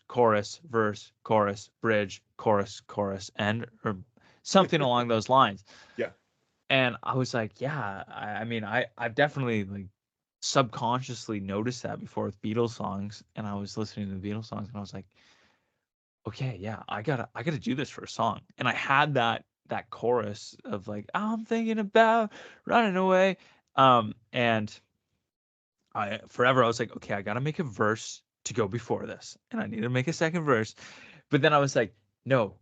chorus, bridge, chorus, end, or something along those lines. Yeah. And I was like, yeah, I mean, I've definitely like subconsciously noticed that before with Beatles songs, and I was listening to the Beatles songs, and I was like, okay, yeah, I gotta do this for a song. And I had that chorus of like, I'm thinking about running away, and I was like, okay, I gotta make a verse to go before this, and I need to make a second verse. But then I was like, no,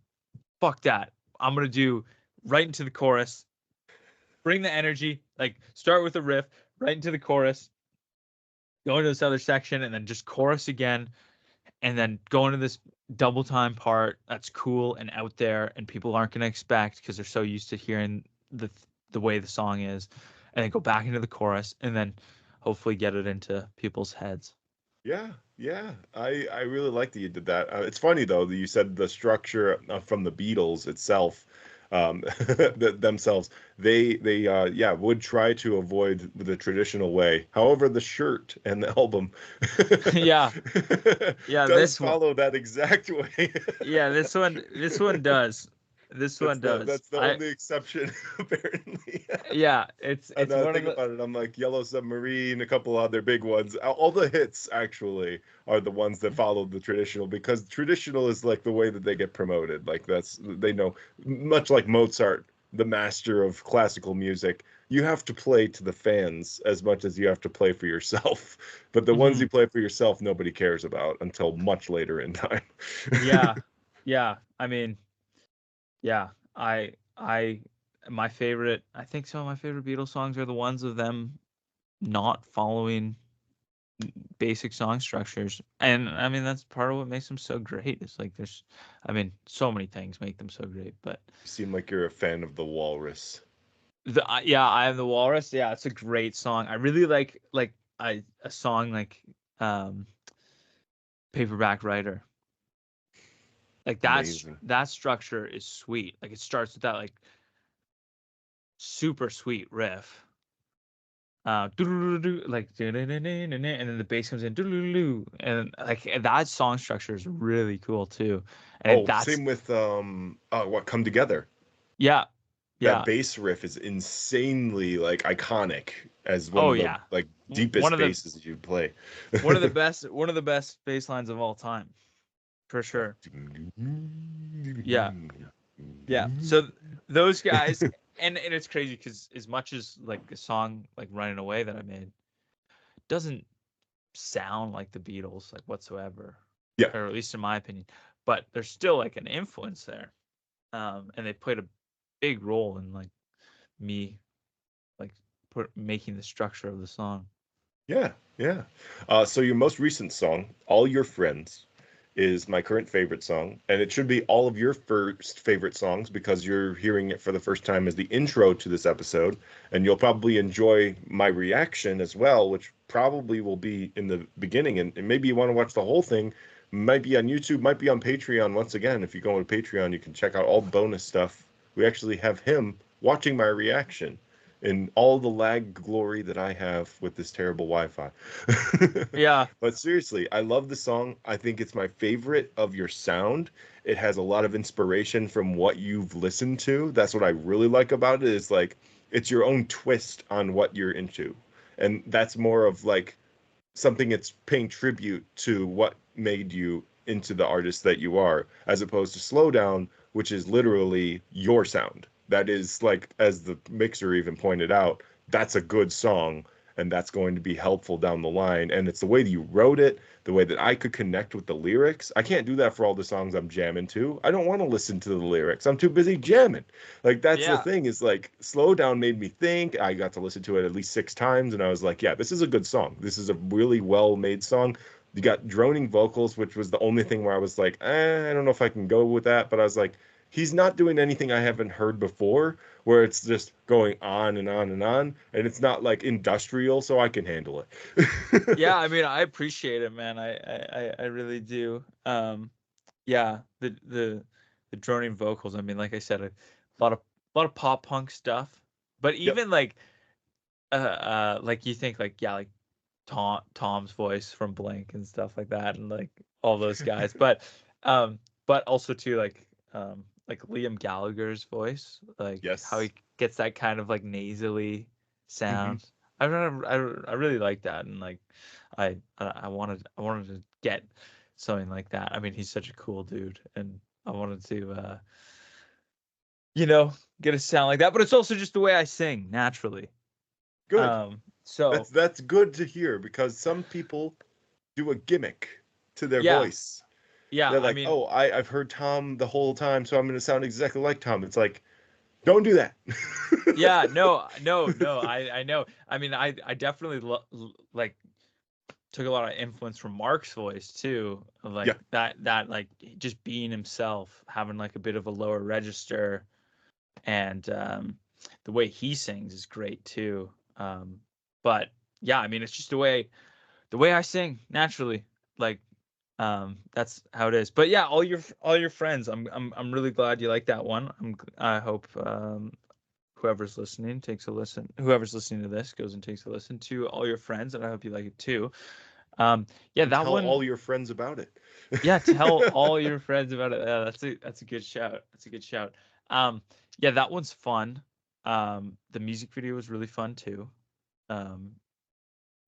fuck that. I'm gonna do right into the chorus, bring the energy, like start with a riff, right into the chorus, go into this other section, and then just chorus again, and then go into this double time part that's cool and out there, and people aren't gonna expect because they're so used to hearing the way the song is, and then go back into the chorus, and then hopefully get it into people's heads. Yeah, yeah. I really like that you did that. It's funny though that you said the structure from the Beatles itself, themselves. They yeah would try to avoid the traditional way. However, the shirt and the album Yeah, yeah, does this one. follow that exact way. Yeah, this one does. This one does. That's the only exception apparently. Yeah, And it's one of think the about it, I'm like Yellow Submarine, a couple other big ones. All the hits actually are the ones that follow the traditional because traditional is like the way that they get promoted. Like that's they know, much like Mozart, the master of classical music. You have to play to the fans as much as you have to play for yourself. But the ones Mhm. you play for yourself, nobody cares about until much later in time. Yeah. Yeah. I mean, yeah. I I think some of my favorite Beatles songs are the ones of them not following basic song structures. And I mean that's part of what makes them so great. It's like there's I mean, so many things make them so great, but You seem like you're a fan of the Walrus. yeah, I Am the Walrus. Yeah, it's a great song. I really like a song like um Paperback Writer. Like Amazing. that structure is sweet. Like it starts with that like super sweet riff. Doo-doo-doo-doo, like and then the bass comes in doo-doo-doo-doo, and like that song structure is really cool too. And Oh, that's same with what Come Together. yeah, That yeah. bass riff is insanely like iconic as one Oh of the yeah. like One deepest of the basses that you'd play. one of the best bass lines of all time, for sure. Yeah. Yeah. So those guys, and it's crazy because as much as like a song like Running Away that I made doesn't sound like the Beatles like whatsoever, Yeah. or at least in my opinion, but there's still like an influence there. And they played a big role in like me like making the structure of the song. Yeah, yeah. So your most recent song, All Your Friends, is my current favorite song, and it should be all of your first favorite songs because you're hearing it for the first time as the intro to this episode, and you'll probably enjoy my reaction as well, which probably will be in the beginning, and maybe you want to watch the whole thing. Might be on YouTube, might be on Patreon. Once again, if you go on Patreon, you can check out all bonus stuff. We actually have him watching my reaction in all the lag glory that I have with this terrible Wi-Fi. Yeah. But seriously, I love the song. I think it's my favorite of your sound. It has a lot of inspiration from what you've listened to. That's what I really like about it, is like it's your own twist on what you're into. And that's more of like something that's paying tribute to what made you into the artist that you are, as opposed to Slow Down, which is literally your sound. That is, like, as the mixer even pointed out, that's a good song, and that's going to be helpful down the line. And it's the way that you wrote it, the way that I could connect with the lyrics. I can't do that for all the songs I'm jamming to. I don't want to listen to the lyrics. I'm too busy jamming. Like, that's the Yeah. thing, is like Slow Down made me think. I got to listen to it at least 6 times, and I was like, yeah, this is a good song. This is a really well made song. You got droning vocals, which was the only thing where I was like, I don't know if I can go with that. But I was like, he's not doing anything I haven't heard before, where it's just going on and on and on, and it's not like industrial, so I can handle it. Yeah, I mean, I appreciate it, man. I really do. Yeah, the droning vocals. I mean, like I said, a lot of pop punk stuff, but Yep. even like you think like, yeah, like Tom's voice from Blink and stuff like that, and like all those guys, but also too like Liam Gallagher's voice, like how Yes. he gets that kind of like nasally Hmm. sound. I really like that, and like I wanted to get something like that. I mean, he's such a cool dude, and I wanted to you know, get a sound like that. But it's also just the way I sing naturally. Good. So That's good to hear, because some people do a gimmick to their yeah, voice. yeah. They're I like, mean, oh, I've heard Tom the whole time, so I'm going to sound exactly like Tom. It's like, don't do that. yeah, no. I know. I mean, I definitely like took a lot of influence from Mark's voice too, of like Yeah. that like just being himself, having like a bit of a lower register, and the way he sings is great too. But yeah, I mean, it's just the way I sing naturally, like that's how it is. But yeah, all your friends, I'm really glad you like that one. I hope whoever's listening takes a listen. Whoever's listening to this goes and takes a listen to all your friends, and I hope you like it too. Yeah, And that tell one. all your friends about it. Yeah, tell all your friends about it. Yeah, that's a good shout. That's a good shout. Yeah, that one's fun. The music video was really fun too. Um,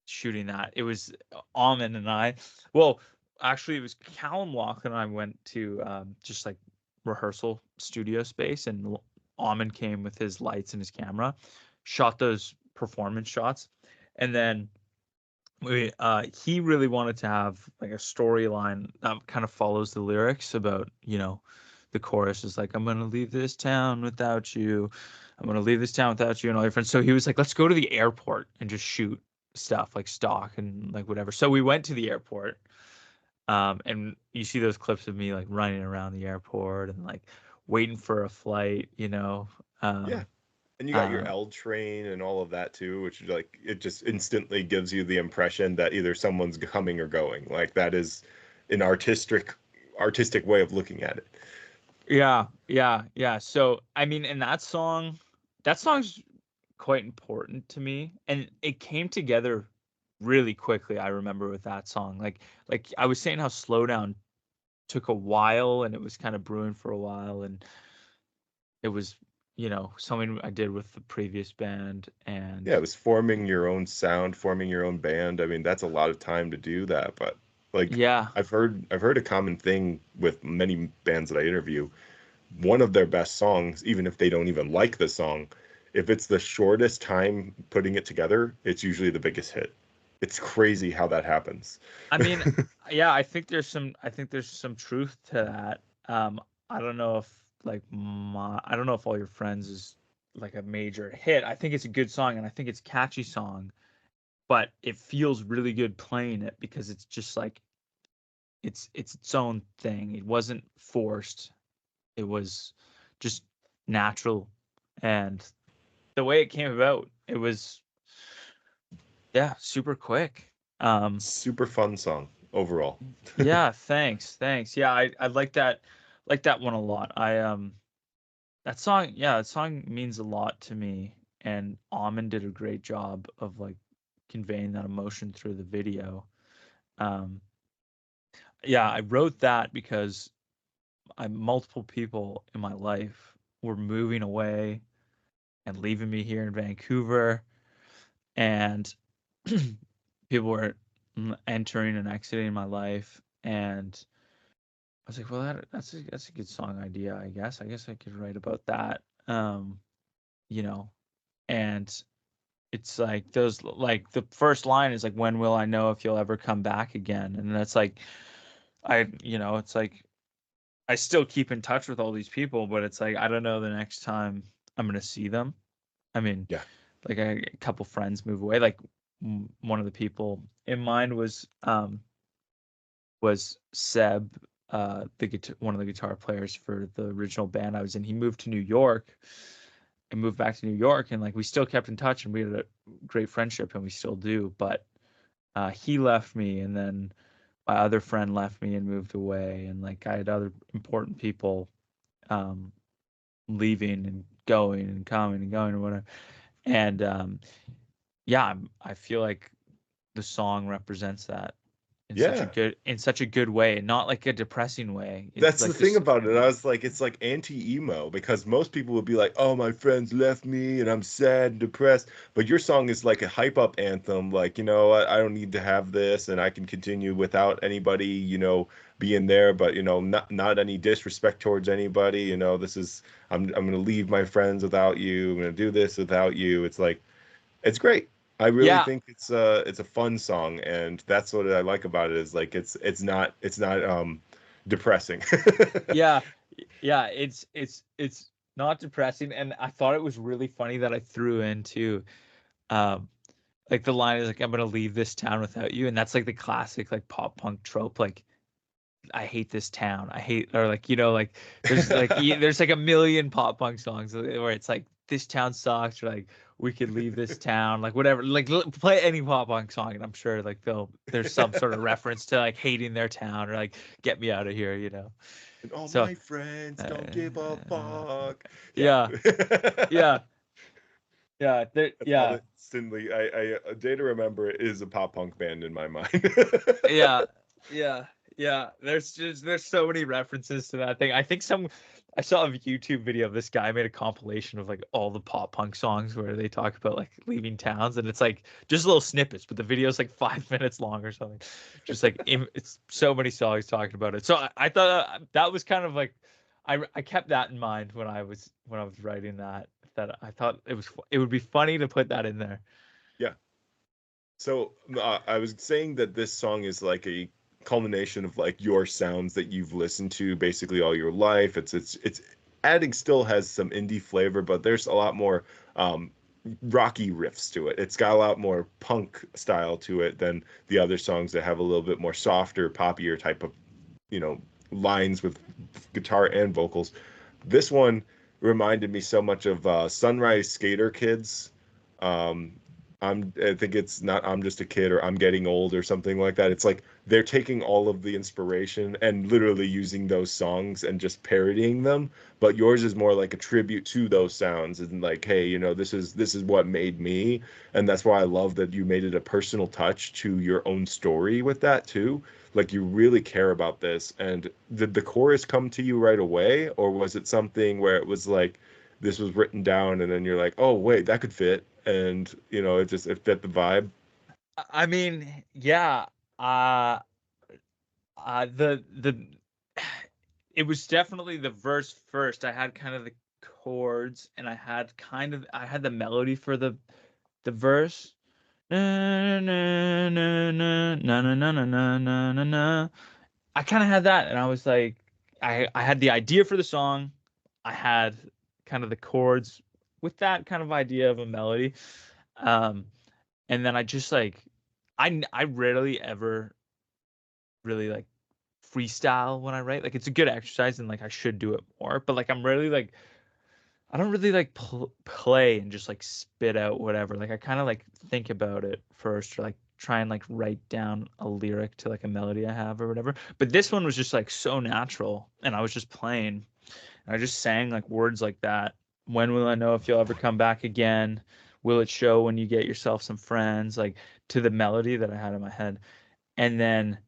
Shooting that. It was Almond and I. Well, actually, it was Callum Lachlan and I went to just like rehearsal studio space, and Almond came with his lights and his camera, shot those performance shots, and then he really wanted to have like a storyline that kind of follows the lyrics about, you know, the chorus is like, I'm gonna leave this town without you, I'm gonna leave this town without you and all your friends. So he was like, let's go to the airport and just shoot stuff like stock and like whatever. So we went to the airport, and you see those clips of me like running around the airport and like waiting for a flight, you know. Yeah. um And you got your uh, L train and all of that too, which is like, it just instantly gives you the impression that either someone's coming or going. Like, that is an artistic way of looking at it. yeah. So I mean, and that song's quite important to me, and it came together really quickly. I remember with that song, like I was saying, how Slow Down took a while, and it was kind of brewing for a while, and it was, you know, something I did with the previous band, Yeah, and it was forming your own sound, forming your own band. I mean, that's a lot of time to do that, but like, yeah. I've heard a common thing with many bands that I interview. One of their best songs, even if they don't even like the song, if it's the shortest time putting it together, it's usually the biggest hit. It's crazy how that happens. I mean, yeah, I think there's some truth to that. I don't know if I don't know if All Your Friends is like a major hit. I think it's a good song, and I think it's a catchy song, but it feels really good playing it because it's just like its own thing. It wasn't forced. It was just natural, and the way it came about, it was, yeah, super quick. Super fun song overall. Yeah, thanks. Yeah, I like that one a lot. That song, yeah, that song means a lot to me. and Amon did a great job of like conveying that emotion through the video. Yeah, I wrote that because multiple people in my life were moving away and leaving me here in Vancouver, and people were entering and exiting my life, and I was like, well, that's a good song idea, I guess. I guess I could write about that. You know, and it's like those, like the first line is like, when will I know if you'll ever come back again? And that's like, it's like I still keep in touch with all these people, but it's like I don't know the next time I'm gonna see them. I mean, Yeah. like a couple friends move away. Like one of the people in mind was Seb, one of the guitar players for the original band I was in. He moved to New York and moved back to New York, and like we still kept in touch and we had a great friendship, and we still do. But he left me, and then my other friend left me and moved away, and like I had other important people leaving and going and coming and going or whatever. And yeah, I feel like the song represents that Yeah. in such a good way, not like a depressing way. It's That's like the thing this. about it. I was like, it's like anti-emo, because most people would be like, oh, my friends left me and I'm sad and depressed. But your song is like a hype up anthem. Like, I don't need to have this and I can continue without anybody, being there. But, not any disrespect towards anybody. This is, I'm going to leave my friends without you. I'm going to do this without you. It's like, it's great. I really Yeah, think it's a fun song, and that's what I like about it, is like it's not depressing. yeah, yeah. It's not depressing, and I thought it was really funny that I threw into um like the line is like, I'm gonna leave this town without you, and that's like the classic like pop punk trope, like I hate this town. I hate, or like, like there's like a million pop punk songs where it's like, this town sucks, or like, we could leave this town, like whatever. Like play any pop punk song, and I'm sure like there's some sort of reference to like hating their town, or like, get me out of here. And all So my friends don't give a uh, fuck. Yeah. yeah, yeah, yeah, yeah, Constantly, A Day to Remember is a pop punk band in my mind. yeah, yeah, yeah. There's so many references to that thing. I saw a YouTube video of this guy made a compilation of like all the pop punk songs where they talk about like leaving towns, and it's like just little snippets, but the video's like 5 minutes long or something. Just like it's so many songs talking about it. So I thought that was kind of like, I kept that in mind when I was writing that I thought it would be funny to put that in there. Yeah. So I was saying that this song is like a culmination of like your sounds that you've listened to basically all your life. It's adding, still has some indie flavor, but there's a lot more rocky riffs to it. It's got a lot more punk style to it than the other songs that have a little bit more softer, poppier type of, lines with guitar and vocals. This one reminded me so much of Sunrise Skater Kids. Um, I think it's not I'm Just a Kid or I'm Getting Old or something like that. It's like they're taking all of the inspiration and literally using those songs and just parodying them. But yours is more like a tribute to those sounds, and like, hey, this is what made me. And that's why I love that you made it a personal touch to your own story with that too. Like, you really care about this. And did the chorus come to you right away, or was it something where it was like this was written down and then you're like, oh wait, that could fit, and it fit the vibe? I mean, yeah. Uh, the it was definitely the verse first. I had kind of the chords, and I had the melody for the verse. Na, na, na, na, na, na, na, na, na, na, na, na. I kind of had that, and I was like, I had the idea for the song. I had kind of the chords with that kind of idea of a melody. Um, and then I just like, I rarely ever really like freestyle when I write. Like, it's a good exercise, and like I should do it more. But like I don't really like play and just like spit out whatever. Like, I kind of like think about it first, or like try and like write down a lyric to like a melody I have or whatever. But this one was just like so natural, and I was just playing, and I just sang like words like that. when will I know if you'll ever come back again? Will it show when you get yourself some friends? Like, to the melody that I had in my head. And then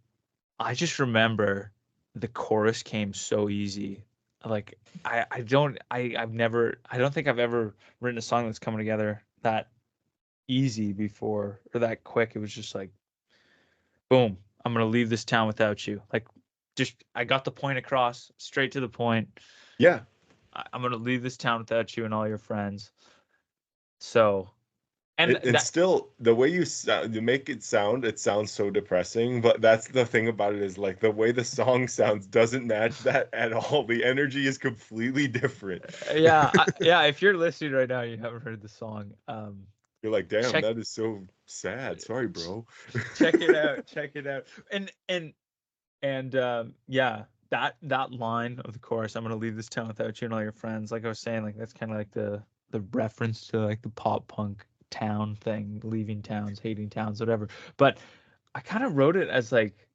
I just remember the chorus came so easy. Like, I don't I don't think I've ever written a song that's coming together that easy before, or that quick. It was just like, boom, I'm gonna leave this town without you. Like, just I got the point across, straight to the point. Yeah. I'm gonna leave this town without you and all your friends. So, and And that, still, the way you make it sounds so depressing. But that's the thing about it, is like the way the song sounds doesn't match that at all. The energy is completely different. yeah, yeah. If you're listening right now, you haven't heard the song. You're like, damn, Check that is so sad. Sorry, bro. check it out. Check it out. And yeah, that line of the chorus, I'm gonna leave this town without you and all your friends. Like I was saying, like that's kind of like the reference to like the pop punk town thing, leaving towns, hating towns, whatever. But I kind of wrote it as like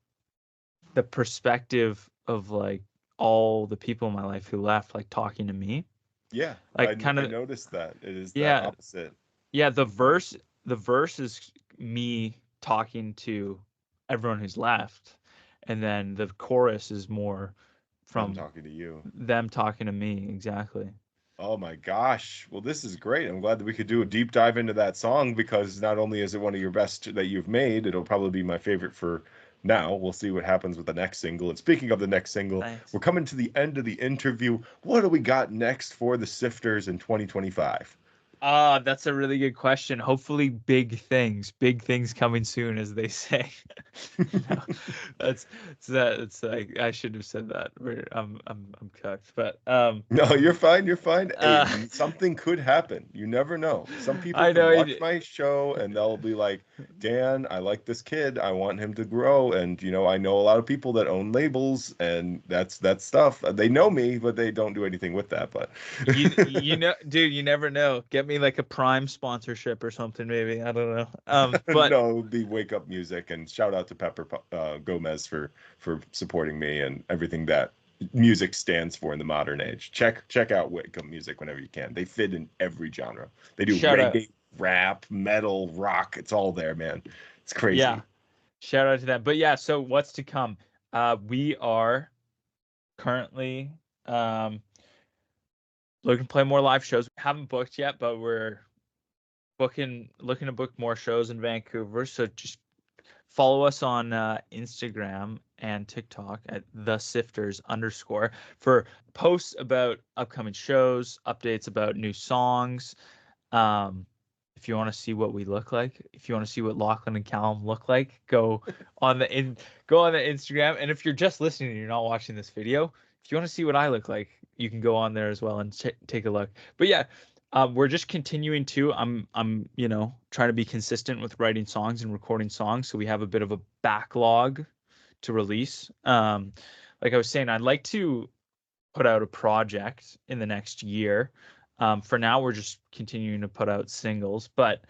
the perspective of like all the people in my life who left, like talking to me. Yeah, Like kind I of, noticed that. It is that yeah, opposite. yeah. The verse is me talking to everyone who's left, and then the chorus is more Them from talking to you. them talking to me. Exactly. Oh my gosh. Well, this is great. I'm glad that we could do a deep dive into that song, because not only is it one of your best that you've made, it'll probably be my favorite for now. We'll see what happens with the next single. And speaking of the next single, Thanks. we're coming to the end of the interview. What do we got next for the Sifters in 2025? That's a really good question. Hopefully big things coming soon, as they say. No, that's like, I should have said that. I'm cooked, but No, you're fine. You're fine. Hey, uh, something could happen. You never know. Some people I can know. watch my show and they'll be like, Dan, I like this kid. I want him to grow. And, I know a lot of people that own labels, and that's stuff. They know me, but they don't do anything with that. But You know, dude, you never know. Get me like a Prime sponsorship or something, maybe. I don't know. But no, it would be Wake Up Music. And shout out to Pepper Gomez for supporting me and everything that music stands for in the modern age. Check out Wake Up Music whenever you can. They fit in every genre. They do shout out, reggae, rap, metal, rock. It's all there, man. It's crazy. yeah, shout out to that. But yeah, so what's to come? We are currently looking to play more live shows. Haven't booked yet, but we're looking to book more shows in Vancouver. So just follow us on Instagram and TikTok at @thesifters_ for posts about upcoming shows, updates about new songs. If you want to see what we look like, if you want to see what Lachlan and Callum look like, go on the Instagram. And if you're just listening and you're not watching this video, if you want to see what I look like, you can go on there as well and take a look. But yeah, we're just continuing to. I'm trying to be consistent with writing songs and recording songs, so we have a bit of a backlog to release. Like I was saying, I'd like to put out a project in the next year. For now, we're just continuing to put out singles, but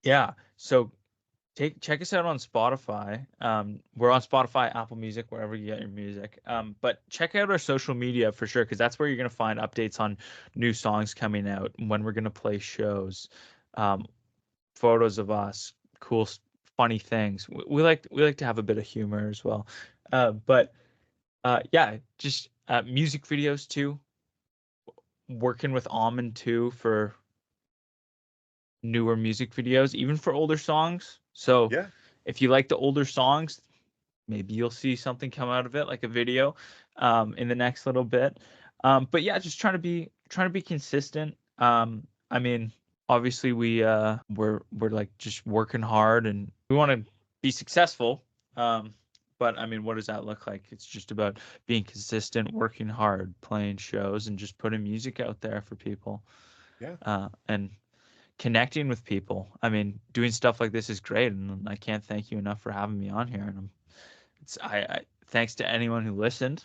yeah. So check us out on Spotify. We're on Spotify, Apple Music, wherever you get your music. But check out our social media for sure, because that's where you're gonna find updates on new songs coming out, when we're gonna play shows, photos of us, cool, funny things. We like to have a bit of humor as well. But yeah, just music videos too. Working with Almond too for newer music videos, even for older songs. So Yeah. if you like the older songs, maybe you'll see something come out of it, like a video, in the next little bit. But yeah, just trying to be consistent. I mean, obviously we're like just working hard and we want to be successful. But I mean, what does that look like? It's just about being consistent, working hard, playing shows, and just putting music out there for people. Yeah. And connecting with people. I mean, doing stuff like this is great, and I can't thank you enough for having me on here. And I thanks to anyone who listened.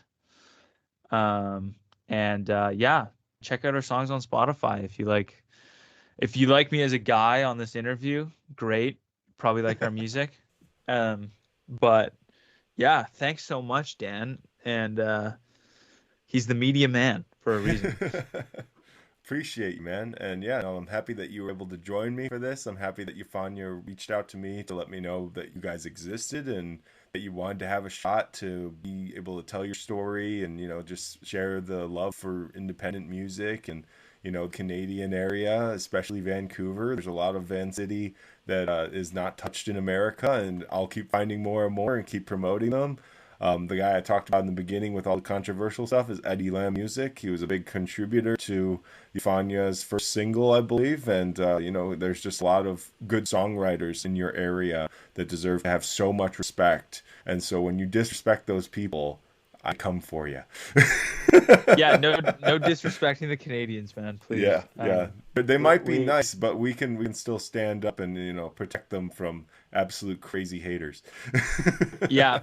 And yeah, check out our songs on Spotify if you like. If you like me as a guy on this interview, great. Probably like our music. But yeah, thanks so much, Dan. And he's the media man. for a reason. Appreciate you, man. And yeah, no, I'm happy that you were able to join me for this. I'm happy that Euphania reached out to me to let me know that you guys existed and that you wanted to have a shot to be able to tell your story and, just share the love for independent music and, Canadian area, especially Vancouver. There's a lot of Van City that is not touched in America, and I'll keep finding more and more and keep promoting them. The guy I talked about in the beginning with all the controversial stuff is Eddie Lamb Music. He was a big contributor to Euphonia's first single, I believe. And, there's just a lot of good songwriters in your area that deserve to have so much respect. And so when you disrespect those people, I come for you. Yeah, no disrespecting the Canadians, man. Please. Yeah. But they might be nice, but we can still stand up and protect them from absolute crazy haters. Yeah.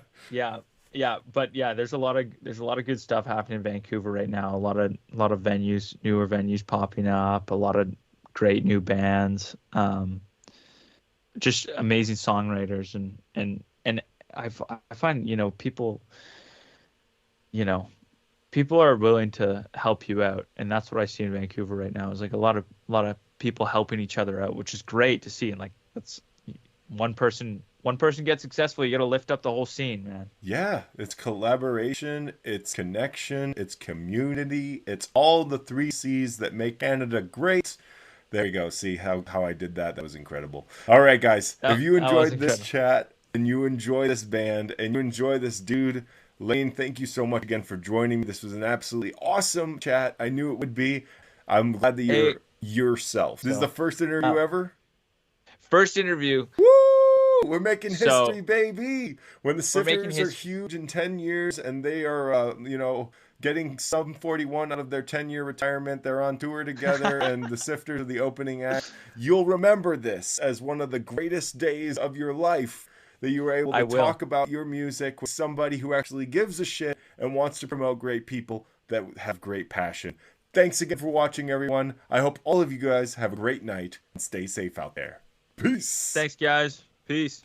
But yeah, there's a lot of good stuff happening in Vancouver right now. A lot of venues, newer venues popping up. A lot of great new bands. Just amazing songwriters and I find people are willing to help you out, and that's what I see in Vancouver right now. Is like a lot of people helping each other out, which is great to see. And like that's one person gets successful, you got to lift up the whole scene, man. Yeah, it's collaboration, it's connection, it's community, it's all the 3 C's that make Canada great. There you go. See how I did that? That was incredible. All right, guys. If you enjoyed this chat and you enjoy this band and you enjoy this dude, Lane, thank you so much again for joining me. This was an absolutely awesome chat. I knew it would be. I'm glad that you're yourself. This is the first interview ever? First interview. Woo! We're making history, baby. When the Sifters are huge in 10 years and they are, getting Sum 41 out of their 10-year retirement, they're on tour together, and the Sifters are the opening act. You'll remember this as one of the greatest days of your life, that you were able to talk about your music with somebody who actually gives a shit and wants to promote great people that have great passion. Thanks again for watching, everyone. I hope all of you guys have a great night and stay safe out there. Peace. Thanks, guys. Peace.